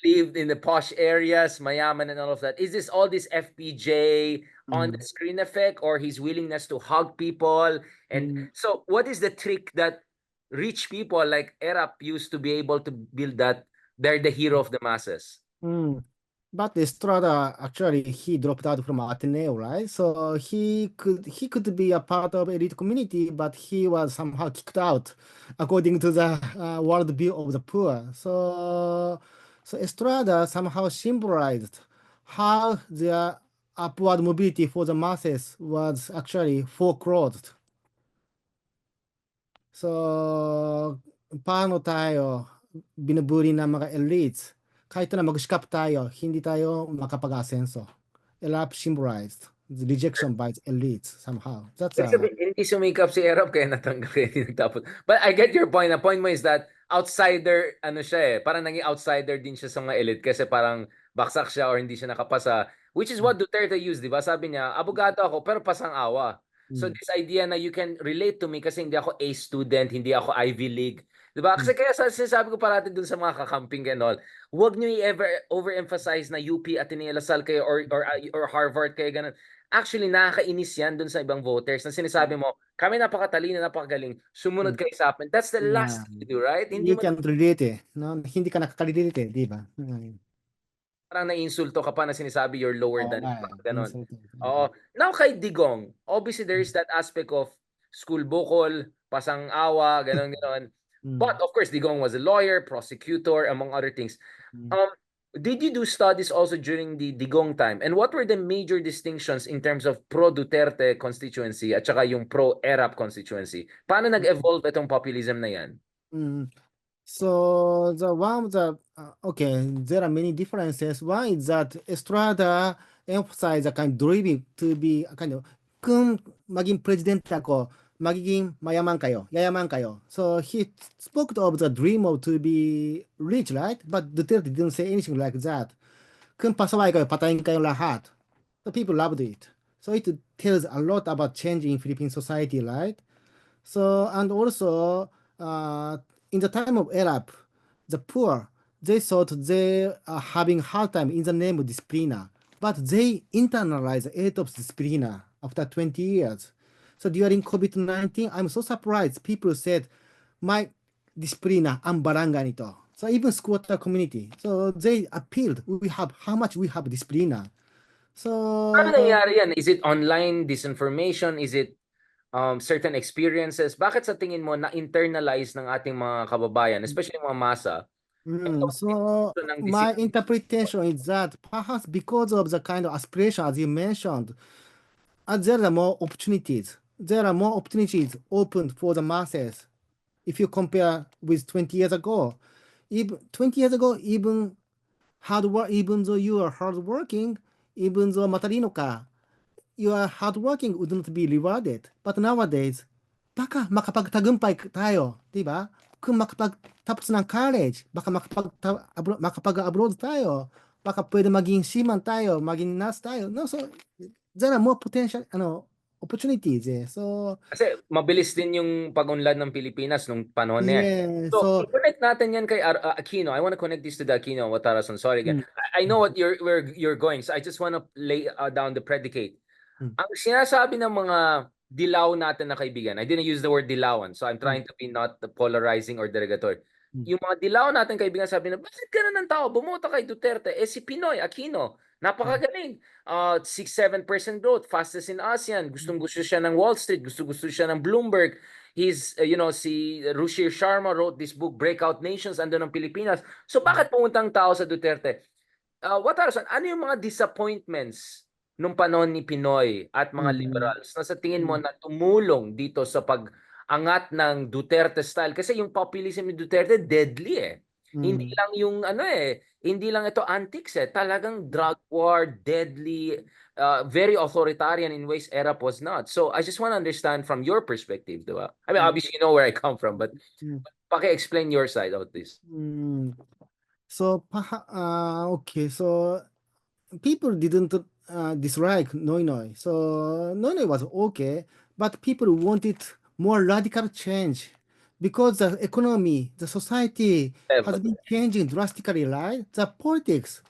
lived in the posh areas, mayaman and all of that. Is this all this FPJ on the screen effect, or his willingness to hug people? And so what is the trick that rich people like Erap used to be able to build that they're the hero of the masses? But Estrada actually he dropped out from Ateneo, right? So he could be a part of elite community, but he was somehow kicked out, according to the world view of the poor. So Estrada somehow symbolized how the upward mobility for the masses was actually foreclosed. So paano tayo binubuli ng mga elites? Kahit na mag-scap tayo, hindi tayo makapag-asenso. Erap symbolized the rejection by elites somehow. That's Ibig sabihin, hindi sumikap si Erap kaya natanggal kaya hindi nagtapos. But I get your point. The point mo is that outsider, siya eh. Parang naging outsider din siya sa mga elite kasi parang baksak siya or hindi siya nakapasa. Which is what Duterte used, di ba? Sabi niya, abogado ako pero pasang awa. So this idea na you can relate to me kasi hindi ako A student, hindi ako Ivy League. Di ba? Kasi kaya sinasabi ko parati dun sa mga kakamping and all, huwag niyo i-ever overemphasize na UP, Ateneo, LaSalle kayo or Harvard kayo, ganun. Actually, nakakainis yan dun sa ibang voters na sinasabi mo, kami napakatalino, napakagaling, sumunod kayo sa akin. That's the last thing you do, right? Hindi you mo can relate eh. No? Hindi ka nakaka-relate eh, di ba? parang naiinsulto ka pa na sinasabi you're lower Oo than nga me, eh. ganon. Oo. Now kay Digong, obviously there's that aspect of school bukol, pasang awa, ganon, ganon. But of course, Digong was a lawyer, prosecutor, among other things. Um, did you do studies also during the Digong time? And what were the major distinctions in terms of pro-Duterte constituency at saka yung pro-Erap constituency? Paano nag-evolve itong populism na yan? So okay, there are many differences. One is that Estrada emphasized a kind of dreaming to be a kind of kung maging president ako, magiging yayaman kayo. So he spoke of the dream of to be rich, right? But Duterte didn't say anything like that. Kung pasaway kayo, patayin kayo lahat. So people loved it. So it tells a lot about change in Philippine society, right? So, and also, in the time of Erap, the poor, they thought they are having hard time in the name of disciplina, but they internalized the ethos of disciplina after 20 years. So during COVID-19, I'm so surprised. People said, my disciplina ang barangay nito. So even squatter community. So they appealed, how much we have disciplina. Paano So nangyari yan? Is it online disinformation? Is it certain experiences? Bakit sa tingin mo na-internalize ng ating mga kababayan, especially mga masa, itong So ng my disiplina? interpretation is that perhaps because of the kind of aspiration as you mentioned, there are more opportunities. There are more opportunities opened for the masses if you compare with 20 years ago. Even 20 years ago, even though you are hardworking, even though matalino ka, your hard working would not be rewarded. But nowadays, baka makapagtagumpay tayo, di ba? Kung makapagtapos ng college, baka makapag-abroad tayo, baka pwede maging seaman tayo, maging nurse tayo. No, so there are more potential, opportunities eh. So, Kasi mabilis din yung pag-unlad ng Pilipinas nung panahon na yan. yeah, So, so, i-connect natin yan kay Aquino. I want to connect this to the Aquino, Watarason. Sorry again. mm, I know what where you're going. So I just want to lay down the predicate. mm, Ang sinasabi ng mga dilaw natin na kaibigan, I didn't use the word dilawan, so I'm mm, trying to be not polarizing or derogatory. mm, Yung mga dilaw natin kaibigan sabi na, bakit ganun ng tao? Bumoto kay Duterte. Eh si Pinoy, Aquino, mm, napakagaling. 6-7% growth, fastest in ASEAN. Gustong-gusto siya ng Wall Street, gusto-gusto siya ng Bloomberg. He's, si Ruchir Sharma wrote this book, Breakout Nations, ando ng Pilipinas. So bakit pumuntang tao sa Duterte? Wataru-san, ano yung mga disappointments nung panahon ni Pinoy at mga mm, liberals na sa tingin mo mm, na tumulong dito sa pag-angat ng Duterte style? Kasi yung populism ni Duterte, deadly eh. Hindi mm, lang yung hindi lang ito antics eh. Talagang drug war, deadly, very authoritarian in ways Erap was not. So I just want to understand from your perspective, di ba? I mean, mm, obviously you know where I come from, but mm, paki-explain your side of this. mm. So, okay, so people didn't dislike Noi Noi. So Noi Noi was okay, but people wanted more radical change because the economy, the society has been changing drastically, right? The politics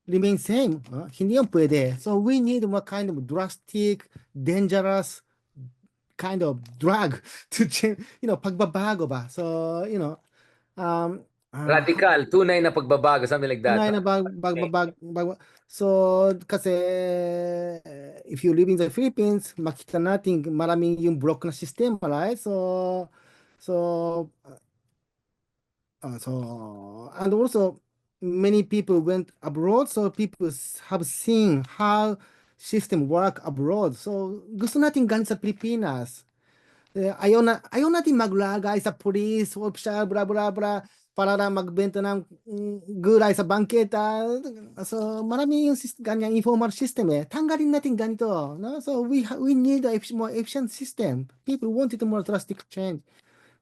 remain same. Hindi yan pwede. So we need more kind of drastic, dangerous kind of drug to change, pagbabago ba? So, um, uh, Radical, tunay na pagbabago, something like that. tunay na so kasi if you live in the Philippines, makita natin maraming yung broke na system, right? So and also many people went abroad, so people have seen how system work abroad. So gusto natin gan sa Pilipinas. Ayaw natin maglagay sa police, official, bla bla bla, para lang magbenta ng gulay sa bangketa. So, marami yung ganyang informal system eh. Tanggalin natin ganito. No? So, we need a more efficient system. People wanted more drastic change.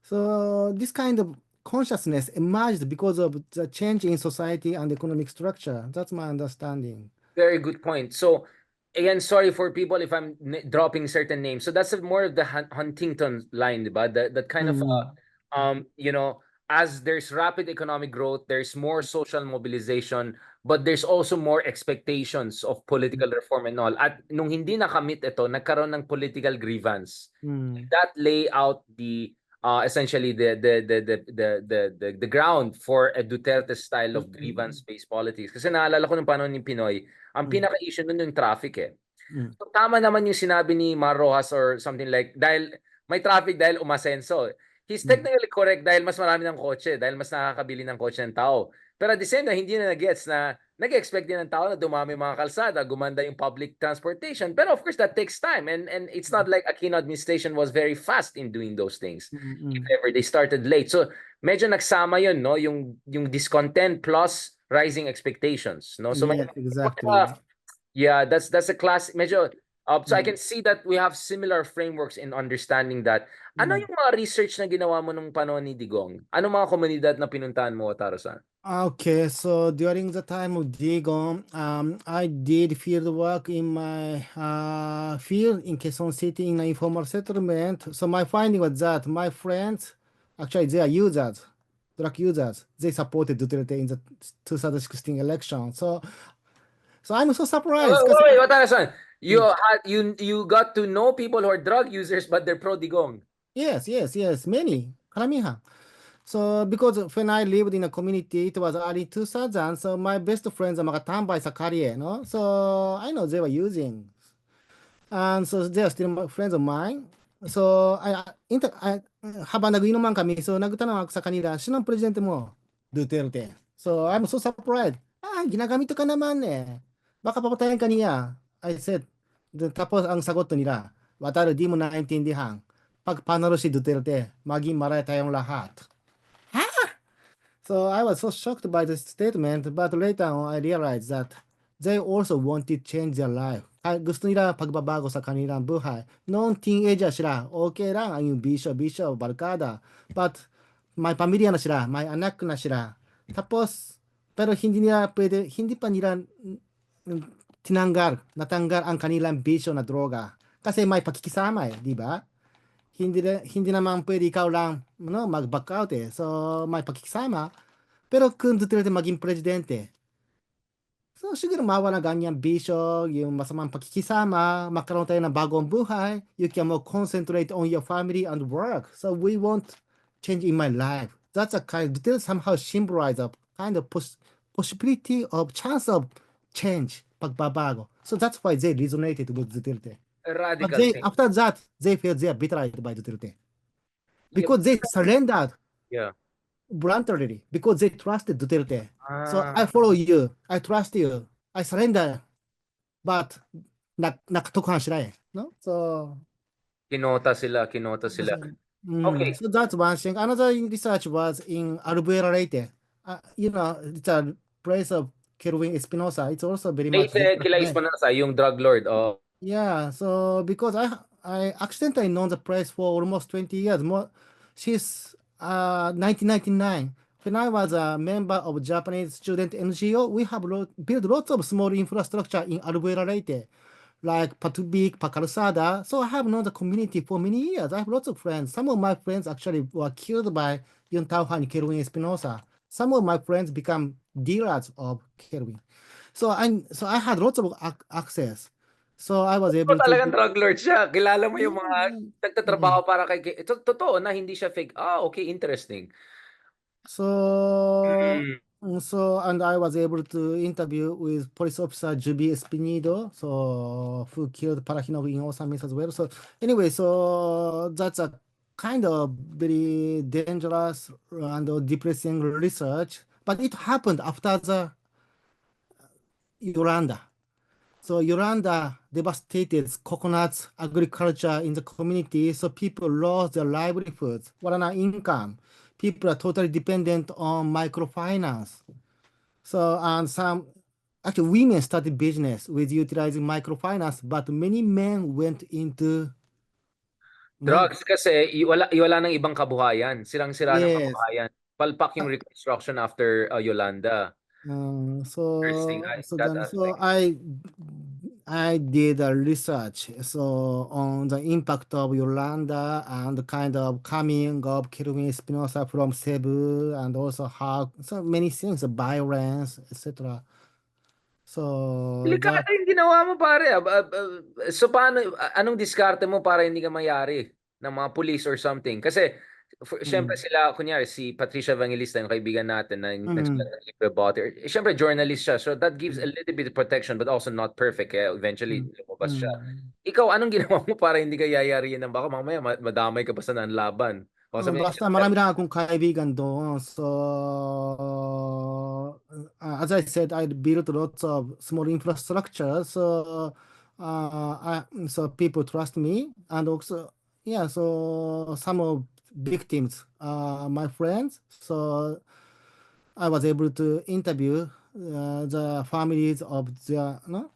So, this kind of consciousness emerged because of the change in society and economic structure. That's my understanding. Very good point. So, again, sorry for people if I'm dropping certain names. So that's more of the Huntington line, diba? That kind of, Mm, as there's rapid economic growth, there's more social mobilization, but there's also more expectations of political reform and all. At nung hindi nakamit ito, nagkaroon ng political grievance. mm, That lay out essentially the ground for a Duterte style of mm, grievance-based politics. Kasi naalala ko nung panahon ni Pinoy, ang mm, pinaka-issue nun yung traffic eh. mm, So, tama naman yung sinabi ni Marojas or something like, dahil may traffic dahil umasenso. He's mm, technically correct dahil mas marami ng kotse, dahil mas nakakabili ng kotse ng tao. Pero at the same time, hindi na nag-gets na nag-expect din ng tao na dumami mga kalsada, gumanda yung public transportation. Pero of course, that takes time. And it's not like Aquino administration was very fast in doing those things. mm, If mm. ever, they started late. So, medyo nagsama yun, no? Yung discontent plus rising expectations, no? So, Yes, exactly. yeah, that's a class medyo so I Mm, can see that we have similar frameworks in understanding that. Ano mm. yung mga research na ginawa mo nung panahon ni Digong? Ano mga komunidad na pinuntahan mo, Wataru-san? Okay, so during the time of Dagon, I did field work in my field in Quezon City in an informal settlement. So my finding was that my friends, actually they are users, drug users. They supported Duterte in the 2016 election. So I'm so surprised because Wait, Wataru-san. You got to know people who are drug users but they're pro Digong. yes, many. Karamihan. So because when I lived in a community, it was early 2000, so my best friends are makatambay sa karye, no? So I know they were using. And so they are still friends of mine. So habang nagiinuman kami, so nagtanong ako sa kanila, sino ang presidente mo? Duterte. So I'm so surprised. Ginagamit ka naman eh. Baka papatayin ka niya. I said, tapos ang sagot nila, Wataru, di mo naintindihan. Pag panalo si Duterte, maging maray tayong lahat. So I was so shocked by the statement, but later on I realized that they also wanted to change their life. Gusto nila pagbabago sa kanilang buhay. Noong teenager sila, okay lang ang yung bisyo, barkada. But may pamilya na sila, may anak na sila. Tapos, pero hindi pa nila natanggal ang kanilang bisyo na droga. Kasi may pakikisama eh, di ba? Hindi naman pwede ikaw lang no, mag-back out eh. So, may pakikisama. Pero kung Duterte maging presidente, so siguro mawala ganyang bisyo, yung masamang pakikisama, magkaroon tayo ng bagong buhay, you can more concentrate on your family and work. So we want change in my life. That's a kind, Duterte somehow symbolize a kind of possibility of chance of change, pagbabago. So that's why they resonated with Duterte. But Radical they, change. after that, they felt they are betrayed by Duterte. Yeah, Because they surrendered yeah. voluntarily, because they trusted Duterte. So Ah, I follow you, I trust you, I surrender, but nakatukan sila eh. No? So, kinota sila. Okay, so that's one thing. Another research was in Albuera Leyte. It's a place of Kerwin Espinosa. It's also very much Leyte dangerous kila place. Espinosa, yung drug lord. Oh, Yeah, so because I accidentally known the place for almost 20 years. More, she's 1999. When I was a member of Japanese student NGO, we have built lots of small infrastructure in Albuera Leyte, like Patubik, Pakalsada. So I have known the community for many years. I have lots of friends. Some of my friends actually were killed by Yuntauhan and Kerwin Espinosa. Some of my friends become dealers of Kerwin. So I had lots of access. So I was totoo able to talagang drug lord siya. Kilala mo yung mga yeah. Mm. nagtatrabaho para kay ito totoo na hindi siya fake. Ah, okay, interesting. So Mm. and I was able to interview with police officer Jubi Espinido, so who killed Parahino in Osamis as well. So anyway, so that's a kind of very dangerous and depressing research, but it happened after the Yolanda. So Yolanda devastated coconuts agriculture in the community, so people lost their livelihoods, wala income. People are totally dependent on microfinance. So and some actually women started business with utilizing microfinance, but many men went into no. Drugs kasi wala nang ibang kabuhayan. Sirang-sira ng Yes. kabuhayan. Palpak yung reconstruction after Yolanda. Interesting that So aspect. I did a research on the impact of Yolanda and the kind of coming of Kelvin Spinoza from Cebu, and also how so many things, violence, etc. So that Delikado yung ginawa mo pare. So paano, anong diskarte mo para hindi ka mayari ng mga police or something? Kasi syempre mm, sila, kunyari si Patricia Evangelista, yung kaibigan natin na mm, nagsulat ng libro about her. Syempre journalist siya. So that gives a mm, little bit of protection but also not perfect. Kaya eventually mm, lumabas siya. mm. Ikaw, anong ginawa mo para hindi ka yayariin ng baka mamaya madamay ka pa sa nanlaban? Baka sabihin, Basta marami lang akong kaibigan doon. So, as I said, I built lots of small infrastructure. So people trust me. And also, yeah, so some of victims are my friends. So I was able to interview the families of the, no,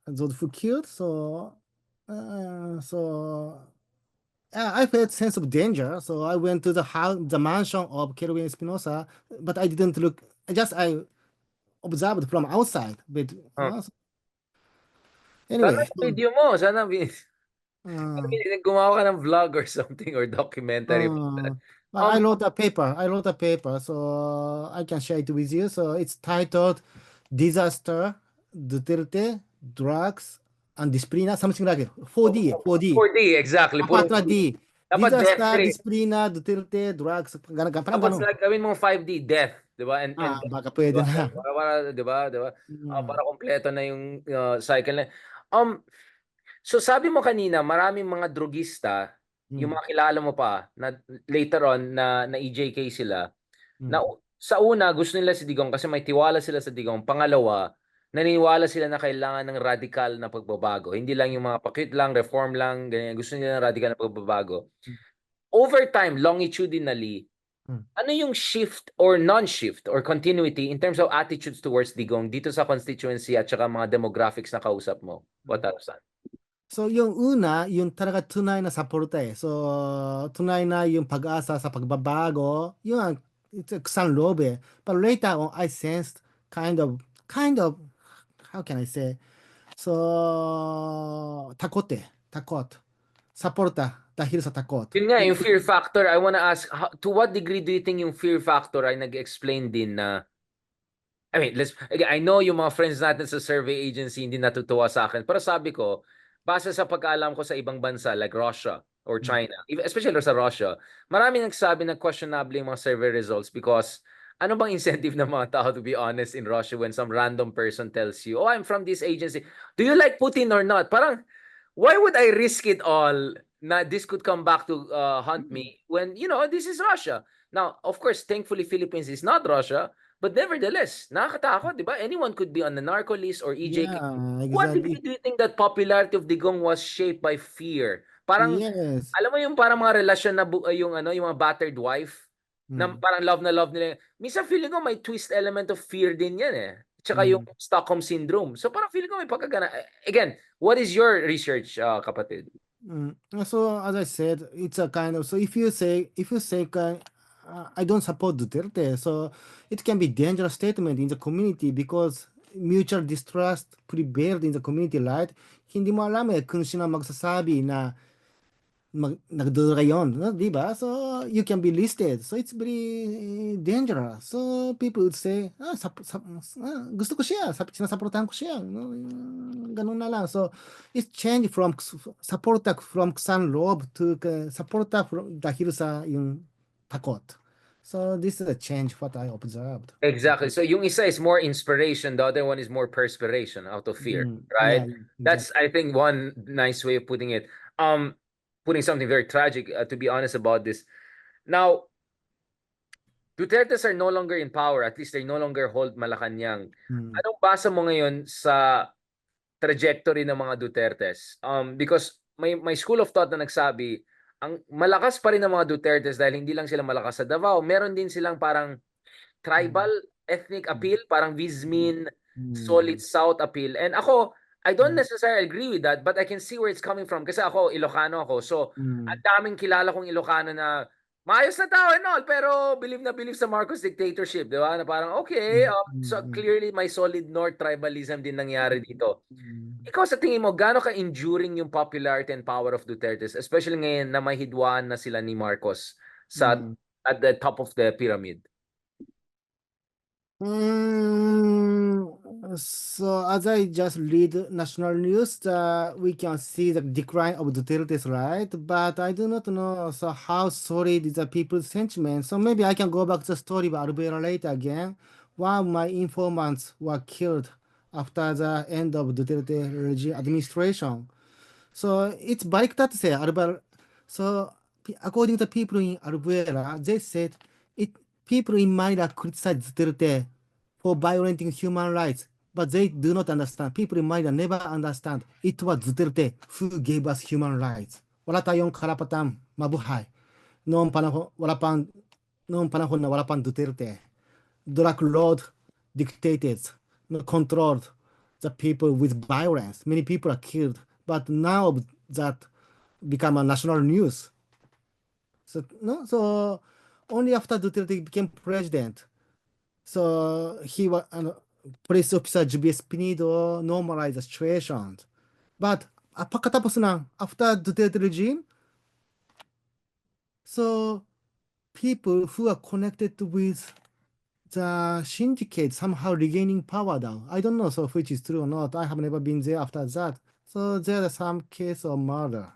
those who killed. So I felt sense of danger, so I went to the house, the mansion of Kelvin Espinosa, but I didn't look. I observed from outside. But oh, sana anyway, video mo, sana uh, gumawa ka ng vlog or something or documentary about that. uh, I Um, wrote a paper. So I can share it with you. So it's titled "Disaster, Duterte, Drugs, and Disciplina," something like it. 4D, 4D. 4D, exactly. Puro Apa D. dapat death Disaster, 3. Disciplina, Duterte, Drugs, parang Tapos ganun. gawin mong 5D, death, 'di ba? And Baka di pwede ba? na. Para 'di ba? 'Di ba? Para Mm. kompleto na yung cycle na. Um so sabi mo kanina, maraming mga drugista, yung Mm. mga kilala mo pa na later on na EJK sila. Na Mm. sa una gusto nila si Digong kasi may tiwala sila sa Digong. Pangalawa, naniniwala sila na kailangan ng radikal na pagbabago. Hindi lang yung mga pakit lang, reform lang, ganyan. Gusto nila ng radikal na pagbabago. Over time, longitudinally, Mm. ano yung shift or non-shift or continuity in terms of attitudes towards Digong dito sa constituency at saka mga demographics na kausap mo? What are some? So yung una, yung talaga tunay na suporta eh. So tunay na yung pag-asa sa pagbabago, yun ang it's isang loob eh. But later on, I sensed kind of, how can I say? So takot eh. takot. Suporta dahil sa takot. Yun nga, yung fear factor, I wanna ask, to what degree do you think yung fear factor ay nag-explain din na, I mean, again, I know yung mga friends natin sa survey agency hindi natutuwa sa akin, pero sabi ko, base sa pagkaalam ko sa ibang bansa like Russia or China, especially sa Russia, marami nagsabi na questionable yung mga survey results because ano bang incentive ng mga tao to be honest in Russia when some random person tells you, oh, I'm from this agency. Do you like Putin or not? Parang, why would I risk it all na this could come back to haunt me when, this is Russia. Now, of course, thankfully, Philippines is not Russia, but nevertheless, nakakatakot, di ba? Anyone could be on the narco list or EJK. Yeah, What degree exactly. do you think that popularity of Digong was shaped by fear? Parang, Yes. alam mo yung parang mga relasyon na yung mga battered wife, na Mm. parang love na love nila. Minsan feeling ko may twist element of fear din yan eh. Tsaka yung Mm. Stockholm Syndrome. So parang feeling ko may pagkagana. Again, what is your research, kapatid? So as I said, it's a kind of, so if you say I don't support Duterte, so it can be dangerous statement in the community because mutual distrust prevailed in the community, right? Hindi mo alam kung sino magsasabi na nagdudura yun, no? Di ba? So you can be listed. So it's very dangerous. So people would say, gusto ko siya, sinasaportahan ko siya. No? Ganun na lang. So it's changed from supporter from San Loob to supporter from dahil sa yung takot. So this is a change what I observed. Exactly. So yung isa is more inspiration, the other one is more perspiration out of fear, right? Yeah, That's, exactly. I think, one nice way of putting it. Putting something very tragic, to be honest about this. Now, Dutertes are no longer in power. At least they no longer hold Malacanang. Mm, Anong basa mo ngayon sa trajectory ng mga Dutertes? Because may school of thought na nagsabi, ang malakas pa rin ng mga Dutertes dahil hindi lang sila malakas sa Davao, meron din silang parang tribal mm, ethnic appeal, parang Vismin, solid mm, South appeal. And ako, I don't mm, necessarily agree with that, but I can see where it's coming from. Kasi ako, Ilocano ako. So, ang mm, daming kilala kong Ilocano na maayos na tao and all, pero believe na believe sa Marcos dictatorship, di ba? Na parang, okay, mm, so mm, clearly may solid North tribalism din nangyari dito. mm. Ikaw sa tingin mo, gaano ka-enduring yung popularity and power of Duterte, especially ngayon na may hidwaan na sila ni Marcos sa Mm. at the top of the pyramid? So as I just read national news, we can see the decline of the Duterte's, right? But I do not know so how solid is the people's sentiment. So maybe I can go back to the story of Alvera later again. One of my informants were killed after the end of Duterte regime administration. So it's baliktat say Alvera. So according to people in Alvera, they said it people in Manila criticized Duterte for violating human rights, but they do not understand. People in Manila never understand. It was Duterte who gave us human rights. Wala tayong karapatang mabuhay. Noong panahon na wala pang Duterte. Drug Lord dictated, controlled the people with violence. Many people are killed. But now that become a national news. So no, so only after Duterte became president, so he was police officer GBS Pinido normalized the situation. But pagkatapos ng after Duterte regime, so people who are connected with the syndicate somehow regaining power now. I don't know so which is true or not. I have never been there after that. So there are some case of murder.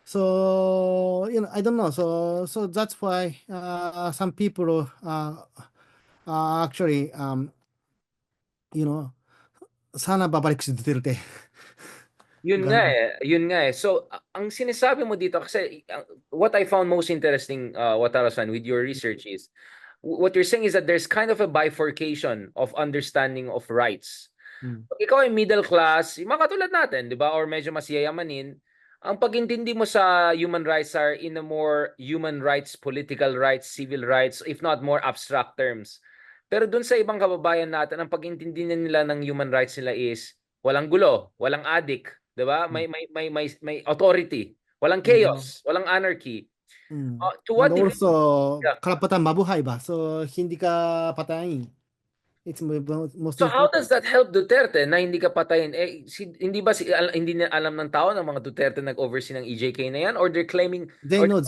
So I don't know. So that's why some people actually you know sana babalik si Duterte. Yun nga Ganun. eh, yun nga eh. So, ang sinasabi mo dito kasi what I found most interesting, Wataru-san, with your research is what you're saying is that there's kind of a bifurcation of understanding of rights. Mm, Pag ikaw ay middle class, yung mga katulad natin, di ba? Or medyo mas yayamanin, ang pag-intindi mo sa human rights are in a more human rights, political rights, civil rights, if not more abstract terms. Pero dun sa ibang kababayan natin, ang pag-intindi nila ng human rights nila is walang gulo, walang adik, di ba? mm, May authority, walang mm, chaos, walang anarchy. mm. To And what degree? also Yeah. karapatan mabuhay ba? So hindi ka patayin. It's most So how important. does that help Duterte na hindi ka patayin? Hindi ba hindi na alam ng tao ng mga Duterte nag-oversee ng EJK na yan? Or they're claiming, They or know,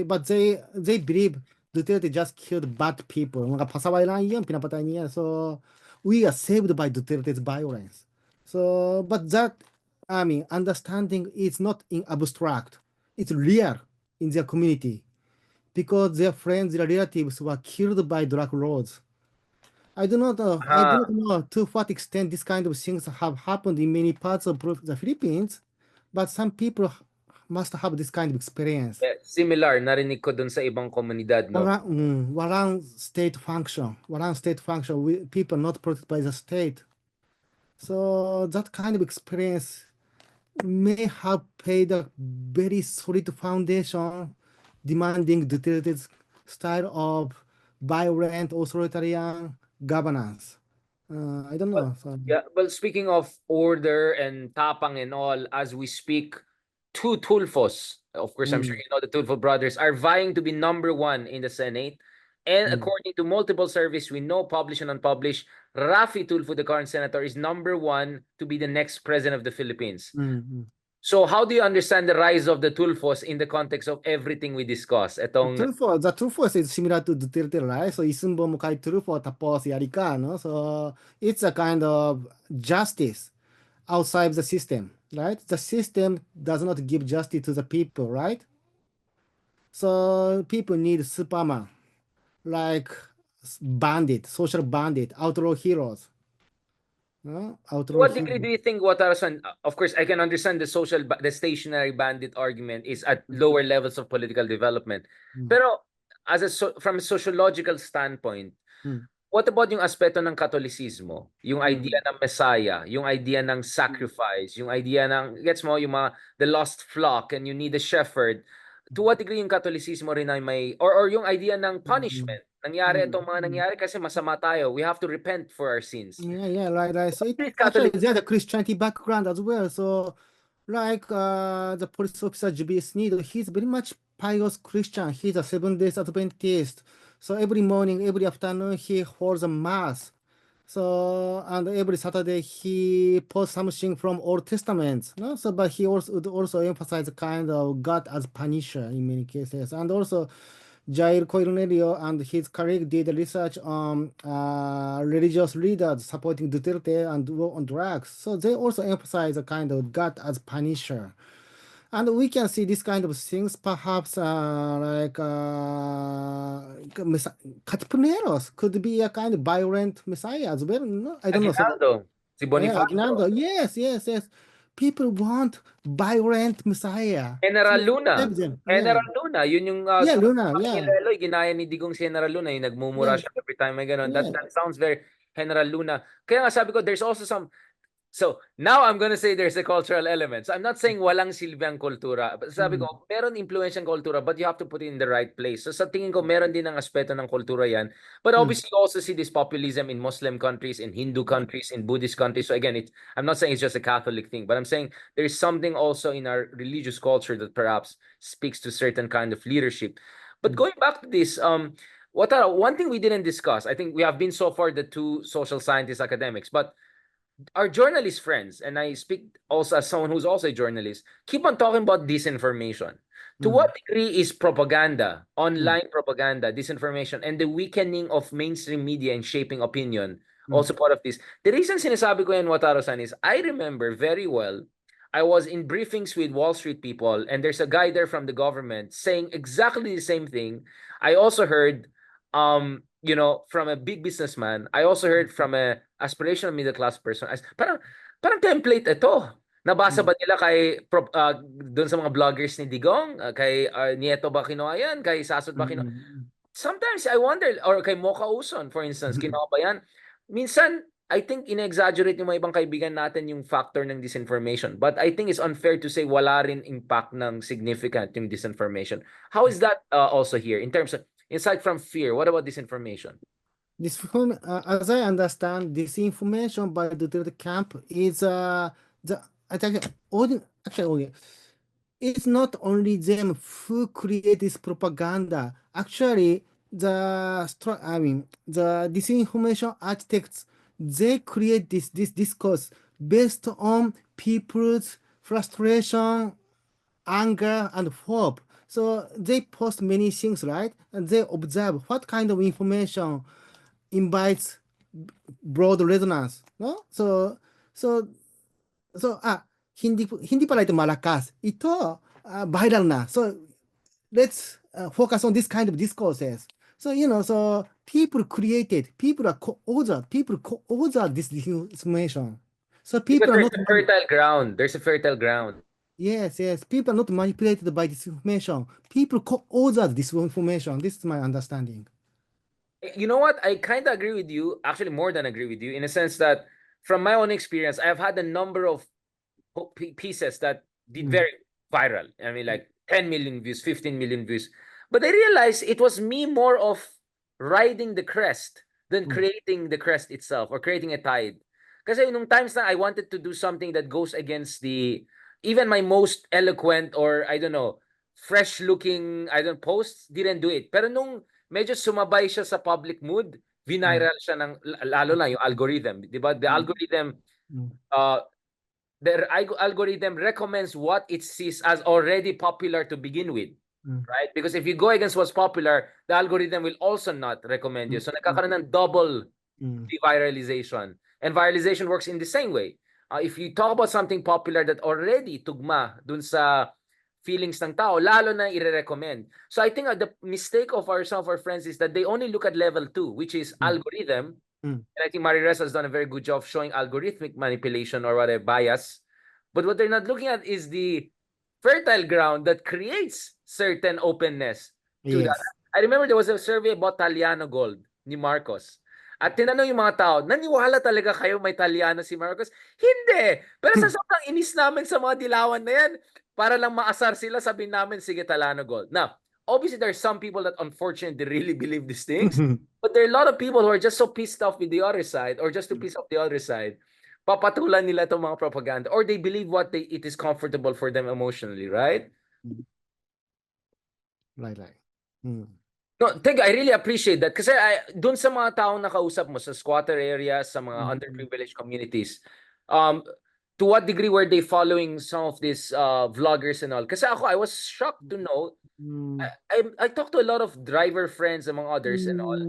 but they believe Duterte just killed bad people. Mga pasaway lang yun, pinapatay niya. So we are saved by Duterte's violence. So, but that, I mean, understanding is not in abstract. It's real in their community because their friends, their relatives were killed by drug lords. I do not know. I do not ha, know to what extent this kind of things have happened in many parts of the Philippines, but some people must have this kind of experience. similar, narinig ko dun sa ibang komunidad, no? Walang state function, people not protected by the state. So that kind of experience may have paid a very solid foundation, demanding Duterte's style of violent authoritarian governance. I don't Well, know. So, yeah, well, speaking of order and tapang and all, as we speak, two Tulfos, of course, I'm sure mm, you know the Tulfo brothers, are vying to be number one in the Senate. And mm, according to multiple surveys we know, published and unpublished, Rafi Tulfo, the current senator, is number one to be the next president of the Philippines. mm. So how do you understand the rise of the Tulfos in the context of everything we discuss? Etong The Truffaut is similar to Duterte, right? So isunbo mo kay Truffaut tapos yari ka, no? So it's a kind of justice outside the system, right? The system does not give justice to the people, right? So people need Superman, like bandit, social bandit, outlaw heroes, no? to Outlaw what degree do heroes. you think Wataru-san, of course, I can understand the stationary bandit argument is at lower levels of political development. Mm, Pero from a sociological standpoint, mm, what about yung aspeto ng Katolisismo? Yung idea mm, ng Messiah, yung idea ng mm, sacrifice, yung idea ng, gets mo, yung mga, the lost flock and you need a shepherd. To what degree yung Katolisismo rin ay may, or yung idea ng mm, punishment. Nangyari mm, itong mga mm. nangyari kasi masama tayo. We have to repent for our sins. Yeah, right. So it What is actually Catholic? there's a Christianity background as well. So like the police officer Jubius Sneed, he's very much pious Christian. He's a 7 days Adventist. So every morning, every afternoon, he holds a mass. So and every Saturday he posts something from Old Testament. No, so but he also would also emphasize kind of God as punisher in many cases, and also Jair Cornelio and his colleague did research on religious leaders supporting Duterte and war on drugs. So they also emphasize a kind of God as punisher. And we can see this kind of things, perhaps Catipuneros could be a kind of violent messiah as well. No? I don't know. So, Aguinaldo, si yeah, Bonifacio, Aguinaldo. Yes. People want violent messiah. So General we Luna. accept them. General Luna, yun yung Yeah, sa Luna. Yeah, Iloilo, ginaya ni Digong si General Luna, yung nagmumura yes, siya every time may ganun. That yeah. that sounds very General Luna. Kaya nga sabi ko, there's also some. So, now I'm gonna say there's a cultural element. So, I'm not saying walang silbi ang kultura. Sabi Mm, ko, meron influence ang kultura, but you have to put it in the right place. So, sa tingin ko, meron din ang aspeto ng kultura yan. But mm, obviously, you also see this populism in Muslim countries, in Hindu countries, in Buddhist countries. So, again, I'm not saying it's just a Catholic thing, but I'm saying there's something also in our religious culture that perhaps speaks to certain kind of leadership. But mm, going back to this, one thing we didn't discuss, I think we have been so far the two social scientists academics, but our journalist friends, and I speak also as someone who's also a journalist, keep on talking about disinformation. To mm, what degree is propaganda, mm, online propaganda, disinformation, and the weakening of mainstream media in shaping opinion mm, also part of this? The reason sinasabi ko yan, Wataru-san, is I remember very well, I was in briefings with Wall Street people, and there's a guy there from the government saying exactly the same thing. I also heard from a big businessman. I also heard from a aspirational middle class person. Parang template ito. Nabasa mm, ba nila doon sa mga vloggers ni Digong, kay Nieto ba kinuha yan, kay Sasot ba kinuha? mm, Sometimes I wonder, or kay Mocha Uson, for instance, mm. kinuha ba yan? Minsan, I think ina-exaggerate yung mga ibang kaibigan natin yung factor ng disinformation. But I think it's unfair to say wala rin impact ng significant yung disinformation. How is that also here in terms of, aside from fear, what about disinformation? As I understand, disinformation by the Duterte camp is actually it's not only them who create this propaganda. Actually, the disinformation architects, they create this discourse based on people's frustration, anger, and hope. So they post many things, right? And they observe what kind of information invites broad resonance. No? So hindi pala ito malakas. Ito viral na. So let's focus on this kind of discourses. So so people are co-author this information. So Because people are there's not a fertile ground. There's a fertile ground. yes, people are not manipulated by this information. People co-author this information. This is my understanding. You know what? I kind of agree with you. Actually, more than agree with you in a sense that from my own experience, I've had a number of pieces that did Mm, very viral. I mean, like 10 million views, 15 million views. But I realized it was me more of riding the crest than mm, creating the crest itself or creating a tide. Kasi nung times na I wanted to do something that goes against the even my most eloquent or I don't know, fresh looking I don't posts didn't do it. Pero nung medyo sumabay siya sa public mood, mm, viral siya ng lalo na yung algorithm, 'di ba? The mm, algorithm mm, uh the algorithm recommends what it sees as already popular to begin with, mm, right? Because if you go against what's popular, the algorithm will also not recommend you. mm, So mm, nagkakaroon ng double mm, viralization. And viralization works in the same way. If you talk about something popular that already tugma dun sa feelings ng tao, lalo na i-recommend. So I think the mistake of some of our friends is that they only look at level 2, which is mm, algorithm. mm, And I think Marires has done a very good job showing algorithmic manipulation or whatever bias. But what they're not looking at is the fertile ground that creates certain openness to that. yes. I remember there was a survey about Taliano Gold ni Marcos. At tinanong yung mga tao, naniwala talaga kayo may Taliano si Marcos? Hindi! Pero sa sobrang inis namin sa mga dilawan na yan, para lang maasar sila, sabihin namin, sige, Taliano Gold. Now, obviously, there are some people that unfortunately really believe these things. But there are a lot of people who are just so pissed off with the other side or just to piss off the other side, papatulan nila itong mga propaganda or they believe it is comfortable for them emotionally, right? Right. Mm, No, thank you. I really appreciate that kasi doon sa mga taong nakausap mo sa squatter areas, sa mga mm, underprivileged communities, um, to what degree were they following some of these vloggers and all? Kasi ako, I was shocked to know mm, I talked to a lot of driver friends among others and all.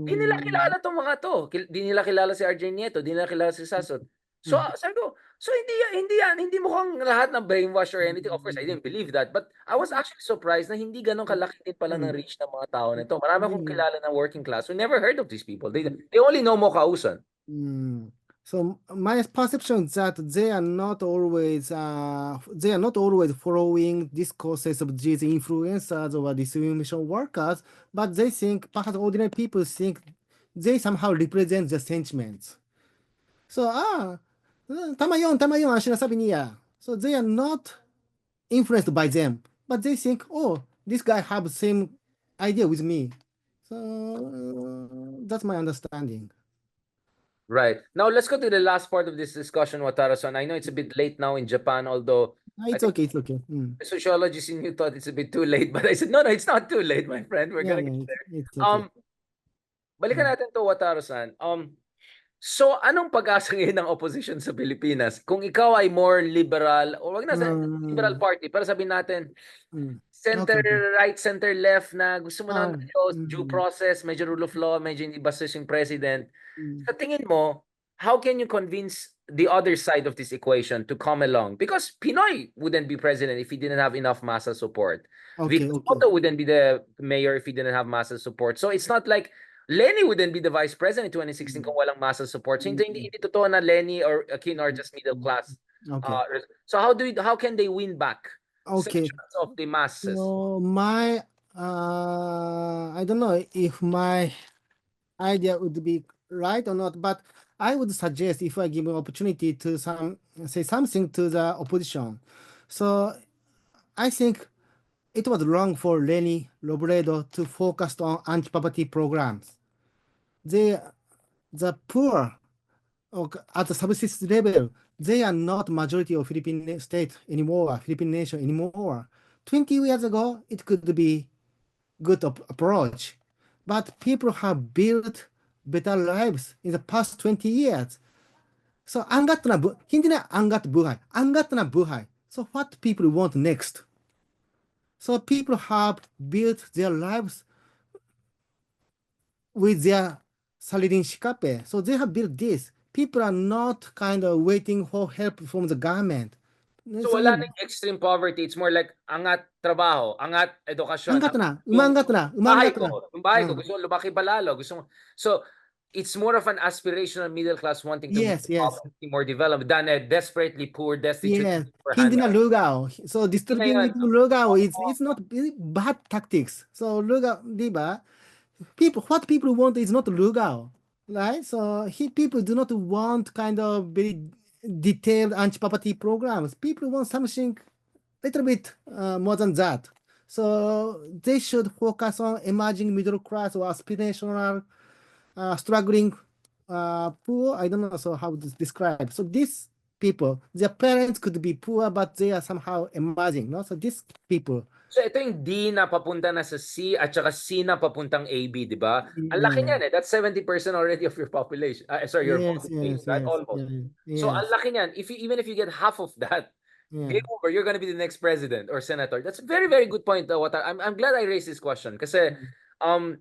Di nila mm, kilala tong mga to. Di nila kilala si RJ Nieto, di nila kilala si Sasot. So, mm, sabi ko, so hindi mukhang lahat ng brainwash or anything. Of course, I didn't believe that. But I was actually surprised na hindi ganun kalaki din pala ng mm, reach ng mga tao na to. Marami akong mm, kilala ng working class who never heard of these people. They only know Mokausan. mm. So my perception is that they are not always following discourses of these influencers or disinformation workers, but they think perhaps ordinary people think they somehow represent the sentiments. So tama yun ang sinasabi niya. So they are not influenced by them, but they think, oh, this guy have the same idea with me. So that's my understanding. Right. Now, let's go to the last part of this discussion, Wataru-san. I know it's a bit late now in Japan, although I It's think okay, it's okay. the sociologists in you thought it's a bit too late, but I said, no, it's not too late, my friend. We're gonna get there. It's okay. Um, Balikan Mm. natin to, Wataru-san. So anong pag-asa ngayon ng opposition sa Pilipinas? Kung ikaw ay more liberal, o wag na sa liberal Mm, party, pero sabihin natin, mm. center Okay. right, center left na gusto mo naman medyo due Mm, process, medyo rule of law, medyo hindi bastos yung president. mm. Sa tingin mo, how can you convince the other side of this equation to come along? Because Pinoy wouldn't be president if he didn't have enough massa support. Okay, Vico okay. Soto wouldn't be the mayor if he didn't have massa support. So it's not like Leni wouldn't be the vice president in 2016 kung walang massa support. So hindi totoo na Leni or Aquino are just middle class. Okay. So how can they win back Okay. sections of the masses? So I don't know if my idea would be right or not, but I would suggest if I give an opportunity to say something to the opposition. So I think it was wrong for Leni Robredo to focus on anti-poverty programs. They, the poor at the subsistence level, they are not majority of Philippine state anymore, Philippine nation anymore. 20 years ago, it could be good approach. but people have built better lives in the past 20 years. So hindi na angat buhay. Angat na buhay. So what people want next? So people have built their lives with their salary shikape. So they have built this. People are not kind of waiting for help from the government. So So wala nang extreme poverty. It's more like angat trabaho, angat edukasyon, angat na, yung umangat na, bahay umangat na. ko, yung bahay ko, Ah, gusto ko lumaki pa lalo. So it's more of an aspirational middle class wanting to move yes, to yes, poverty, more development than a desperately poor, destitute yes. for Hindi na handout. lugaw. So Hindi na distributing yun. it to lugaw it's not bad tactics. So lugaw, di ba? What people want is not lugaw, right? So people do not want kind of very detailed anti-poverty programs. People want something little bit more than that. So they should focus on emerging middle class or aspirational, struggling, poor. I don't know so how to describe. So these people, their parents could be poor, but they are somehow emerging. No, so these people. So ito yung D na papunta na sa C at saka C na papuntang AB, di ba? Ang laki Yeah. niyan eh. That's 70% already of your population. Sorry, your Yes, voting base, yes, right? yes, Almost. yeah, So ang yes, laki niyan. Even if you get half of that, yeah. game over, you're gonna be the next president or senator. That's a very, very good point, Wataru. I'm glad I raised this question kasi um,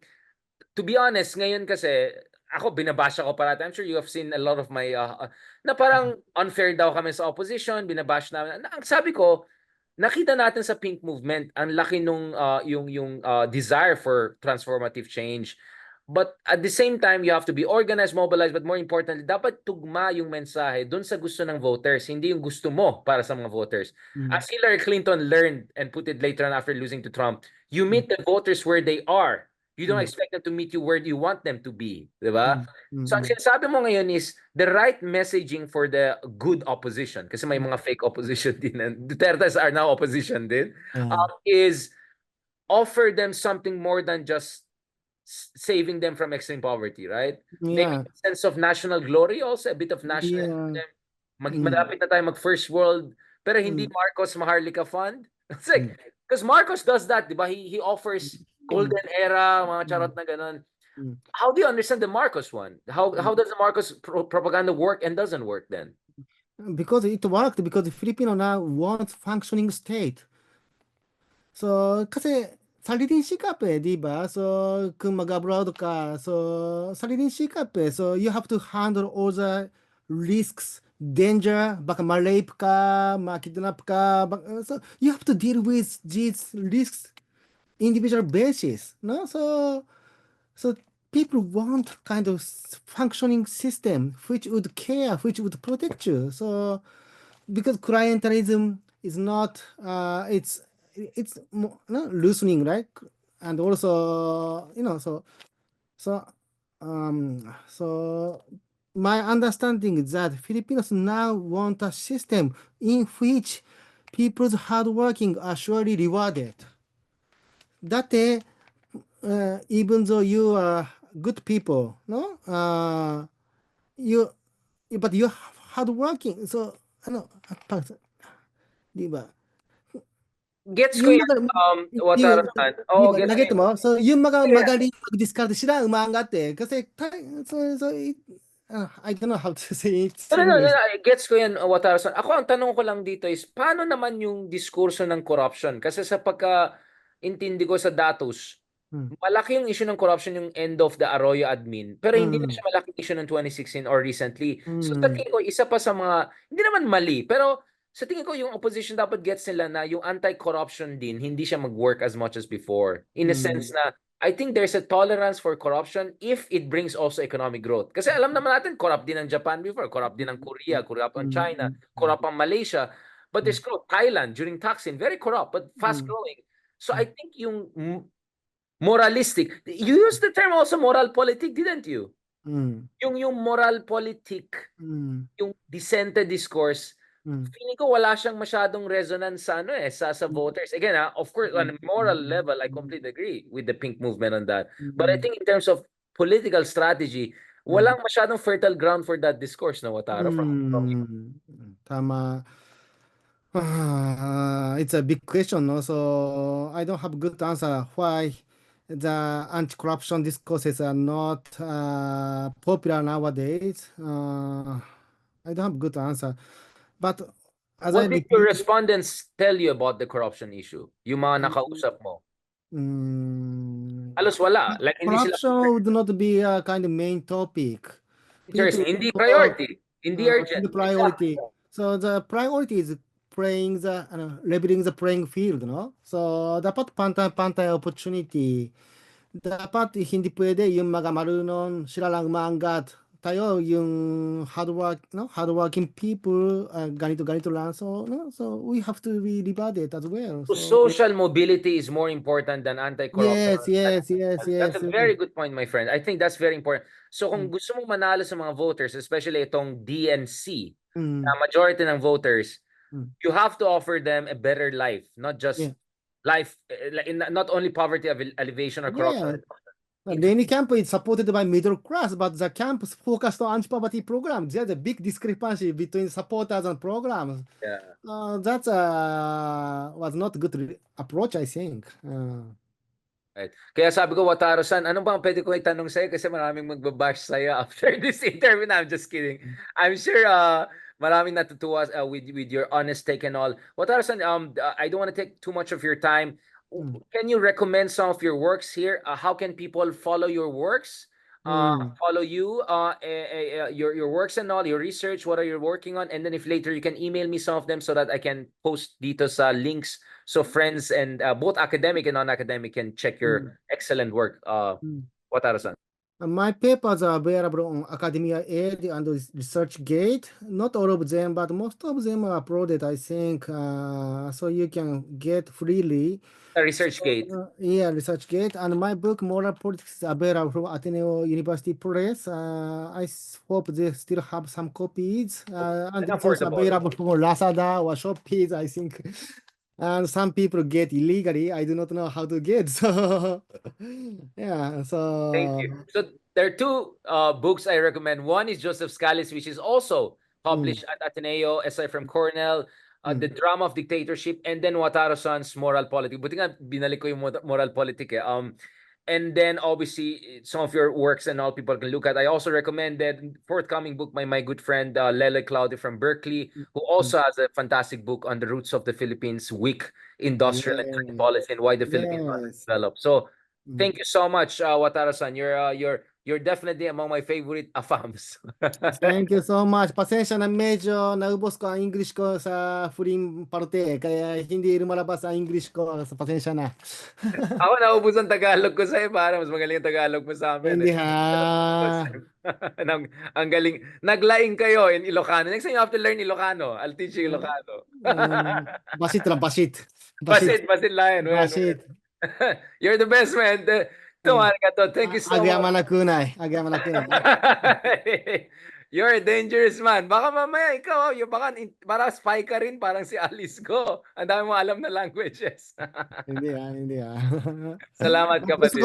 to be honest, ngayon kasi, ako binabasha ko parati. I'm sure you have seen a lot of my, na parang unfair daw kami sa opposition, binabash namin. Ang sabi ko, nakita natin sa pink movement, ang laki nung yung desire for transformative change. But at the same time, you have to be organized, mobilized, but more importantly, dapat tugma yung mensahe dun sa gusto ng voters, hindi yung gusto mo para sa mga voters. Mm, As Hillary Clinton learned and put it later on after losing to Trump, you mm, meet the voters where they are. You don't mm, expect them to meet you where you want them to be. Di ba? mm, mm, So ang mm. sinasabi mo ngayon is the right messaging for the good opposition, kasi may Mm. mga fake opposition din. And Duterte's are now opposition din. Yeah, Is offer them something more than just saving them from extreme poverty, right? Maybe yeah, a sense of national glory also, a bit of yeah. nationalism. Mm, Malapit na tayo mag first world, pero hindi mm, Marcos Maharlika Fund. It's like, mm, because Marcos does that, di ba? He offers mm, golden era, mga charot mm, na ganun. mm, How do you understand the Marcos one? How mm. does the Marcos propaganda work and doesn't work then? Because it worked because Filipino now wants functioning state. So, kasi sariling sikap eh, di ba? So, kung mag-abroad ka, so sariling sikap eh. So, you have to handle all the risks, danger, baka ma-rape ka, ma-kidnap ka. So, you have to deal with these risks individual basis, no? So people want kind of functioning system which would care, which would protect you. So because clientelism is not no, loosening, right? And also so so my understanding is that Filipinos now want a system in which people's hard working are surely rewarded. That even though you are good people, no, you but you're hardworking. So ano, di ba? Gets ko Yung yan, mga, yung, Wataru-san. di Oo, ba, gets ko nagito yan. mo? So, yung mga Yeah. magaling mag-discard sila, umaangat eh. Kasi, I don't know how to say it No, in no, no, English. no, gets ko yan, Wataru-san. Ako, ang tanong ko lang dito is, paano naman yung diskurso ng corruption? Kasi sa pagka-intindi ko sa datos, Hmm. malaki yung issue ng corruption yung end of the Arroyo admin, pero hindi na Hmm. siya malaking issue ng 2016 or recently. So sa Hmm. tingin ko, isa pa sa mga, hindi naman mali, pero sa tingin ko yung opposition dapat gets nila na yung anti-corruption din, hindi siya mag-work as much as before. In a Hmm. sense na, I think there's a tolerance for corruption if it brings also economic growth. Kasi alam naman natin, corrupt din ang Japan before, corrupt din ang Korea, corrupt ang China, corrupt ang Malaysia. But there's growth. Thailand, during Thaksin, very corrupt, but fast growing. So I think yung moralistic. You used the term also moral politic, didn't you? Hmm. Yung moral politic, Hmm. yung dissented discourse, Hmm. feeling ko wala siyang masyadong resonance sa sa voters. Again, of course, on a moral level, I completely agree with the pink movement on that. But I think in terms of political strategy, walang masyadong fertile ground for that discourse, no, Wataru, from you. Tama. It's a big question, no? So I don't have good answer why the anti-corruption discourses are not popular nowadays. I don't have a good answer. But as I What did your repeat, respondents tell you about the corruption issue? Yung mga nakausap mo? Halos wala. Like, hindi sila corruption would not be a kind of main topic. People interesting. Hindi talk priority. Hindi urgent. the Exactly. priority. So the priority is playing the leveling the playing field, no? So dapat pantay-pantay opportunity. Dapat hindi pwede yung mga marunong sila lang maangat. Tayo yung hardworking people ganito lang. So no, so we have to be rewarded as well. So So social mobility is more important than anti-corruption. That's yes. a very good point, my friend. I think that's very important. So kung gusto mong manalo sa mga voters, especially itong DNC, na majority ng voters, you have to offer them a better life, not just life, not only poverty alleviation or corruption. Leni camp is supported by middle class, but the camp focused on anti-poverty programs. There's a big discrepancy between supporters and programs. Yeah. That was not a good approach, I think. Right. Kaya sabi ko, Wataru-san, ano bang pwede ko itanong sa'yo kasi maraming magbabash sa'yo after this interview. No, I'm just kidding. I'm sure maraming natutuwa with your honest take and all. Wataru-san, I don't want to take too much of your time. Can you recommend some of your works here? How can people follow your works? Follow you, your works and all, your research, what are you working on? And then if later you can email me some of them so that I can post dito sa links so friends and both academic and non-academic can check your excellent work. Wataru-san. My papers are available on Academia Aid and ResearchGate. Not all of them, but most of them are uploaded, I think, so you can get freely. ResearchGate. ResearchGate. And my book, Moral Politics, is available from Ateneo University Press. I hope they still have some copies. And it's also available from Lazada or Shopee, I think. And some people get illegally. I do not know how to get. So, so. Thank you. So there are two books I recommend. One is Joseph Scali's, which is also published at Ateneo, aside from Cornell. The Drama of Dictatorship, and then Wataru-san's Moral Politic. Buti nga binalik ko yung Moral Politic eh. And then obviously some of your works and all people can look at. I also recommended forthcoming book by my good friend Lele Claudio from Berkeley, who also has a fantastic book on the roots of the Philippines, weak industrial and policy, and why the Philippines was developed. So thank you so much, Wataru-san. You're definitely among my favorite AFAMs. Thank you so much. Pasensya na medyo naubos ko ang English ko sa huling parte. Kaya hindi lumalabas ang English ko. So pasensya na. Ako naubos ang Tagalog ko sa'yo. Para mas magaling ang Tagalog mo sa amin. Hindi ha. Ang galing. Naglaing kayo in Ilocano. Next time you have to learn Ilocano. I'll teach you Ilocano. Basit lang, basit. Basit lang. Basit. You're the best, man. Thank you so Agyaman much. na kunay. Agyaman na kunay. You're a dangerous man. Baka mamaya ikaw, baka spy ka rin parang si Alice ko. Ang dami mo alam na languages. Hindi. Salamat, kapatid.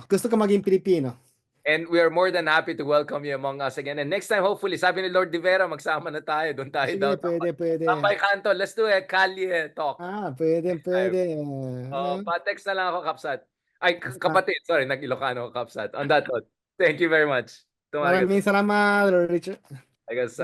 Gusto ko maging Pilipino. And we are more than happy to welcome you among us again. And next time, hopefully, sabi ni Lord De Vera, magsama na tayo. Doon tayo daw. Pwede. Tambay kanto. Let's do a kalye talk. Pwede. Pa-text na lang ako, Kapsat. Ay, kapatid. Sorry, nag-Ilocano ako, Kapsat. On that note, thank you very much. Maraming salamat, Richard. I guess,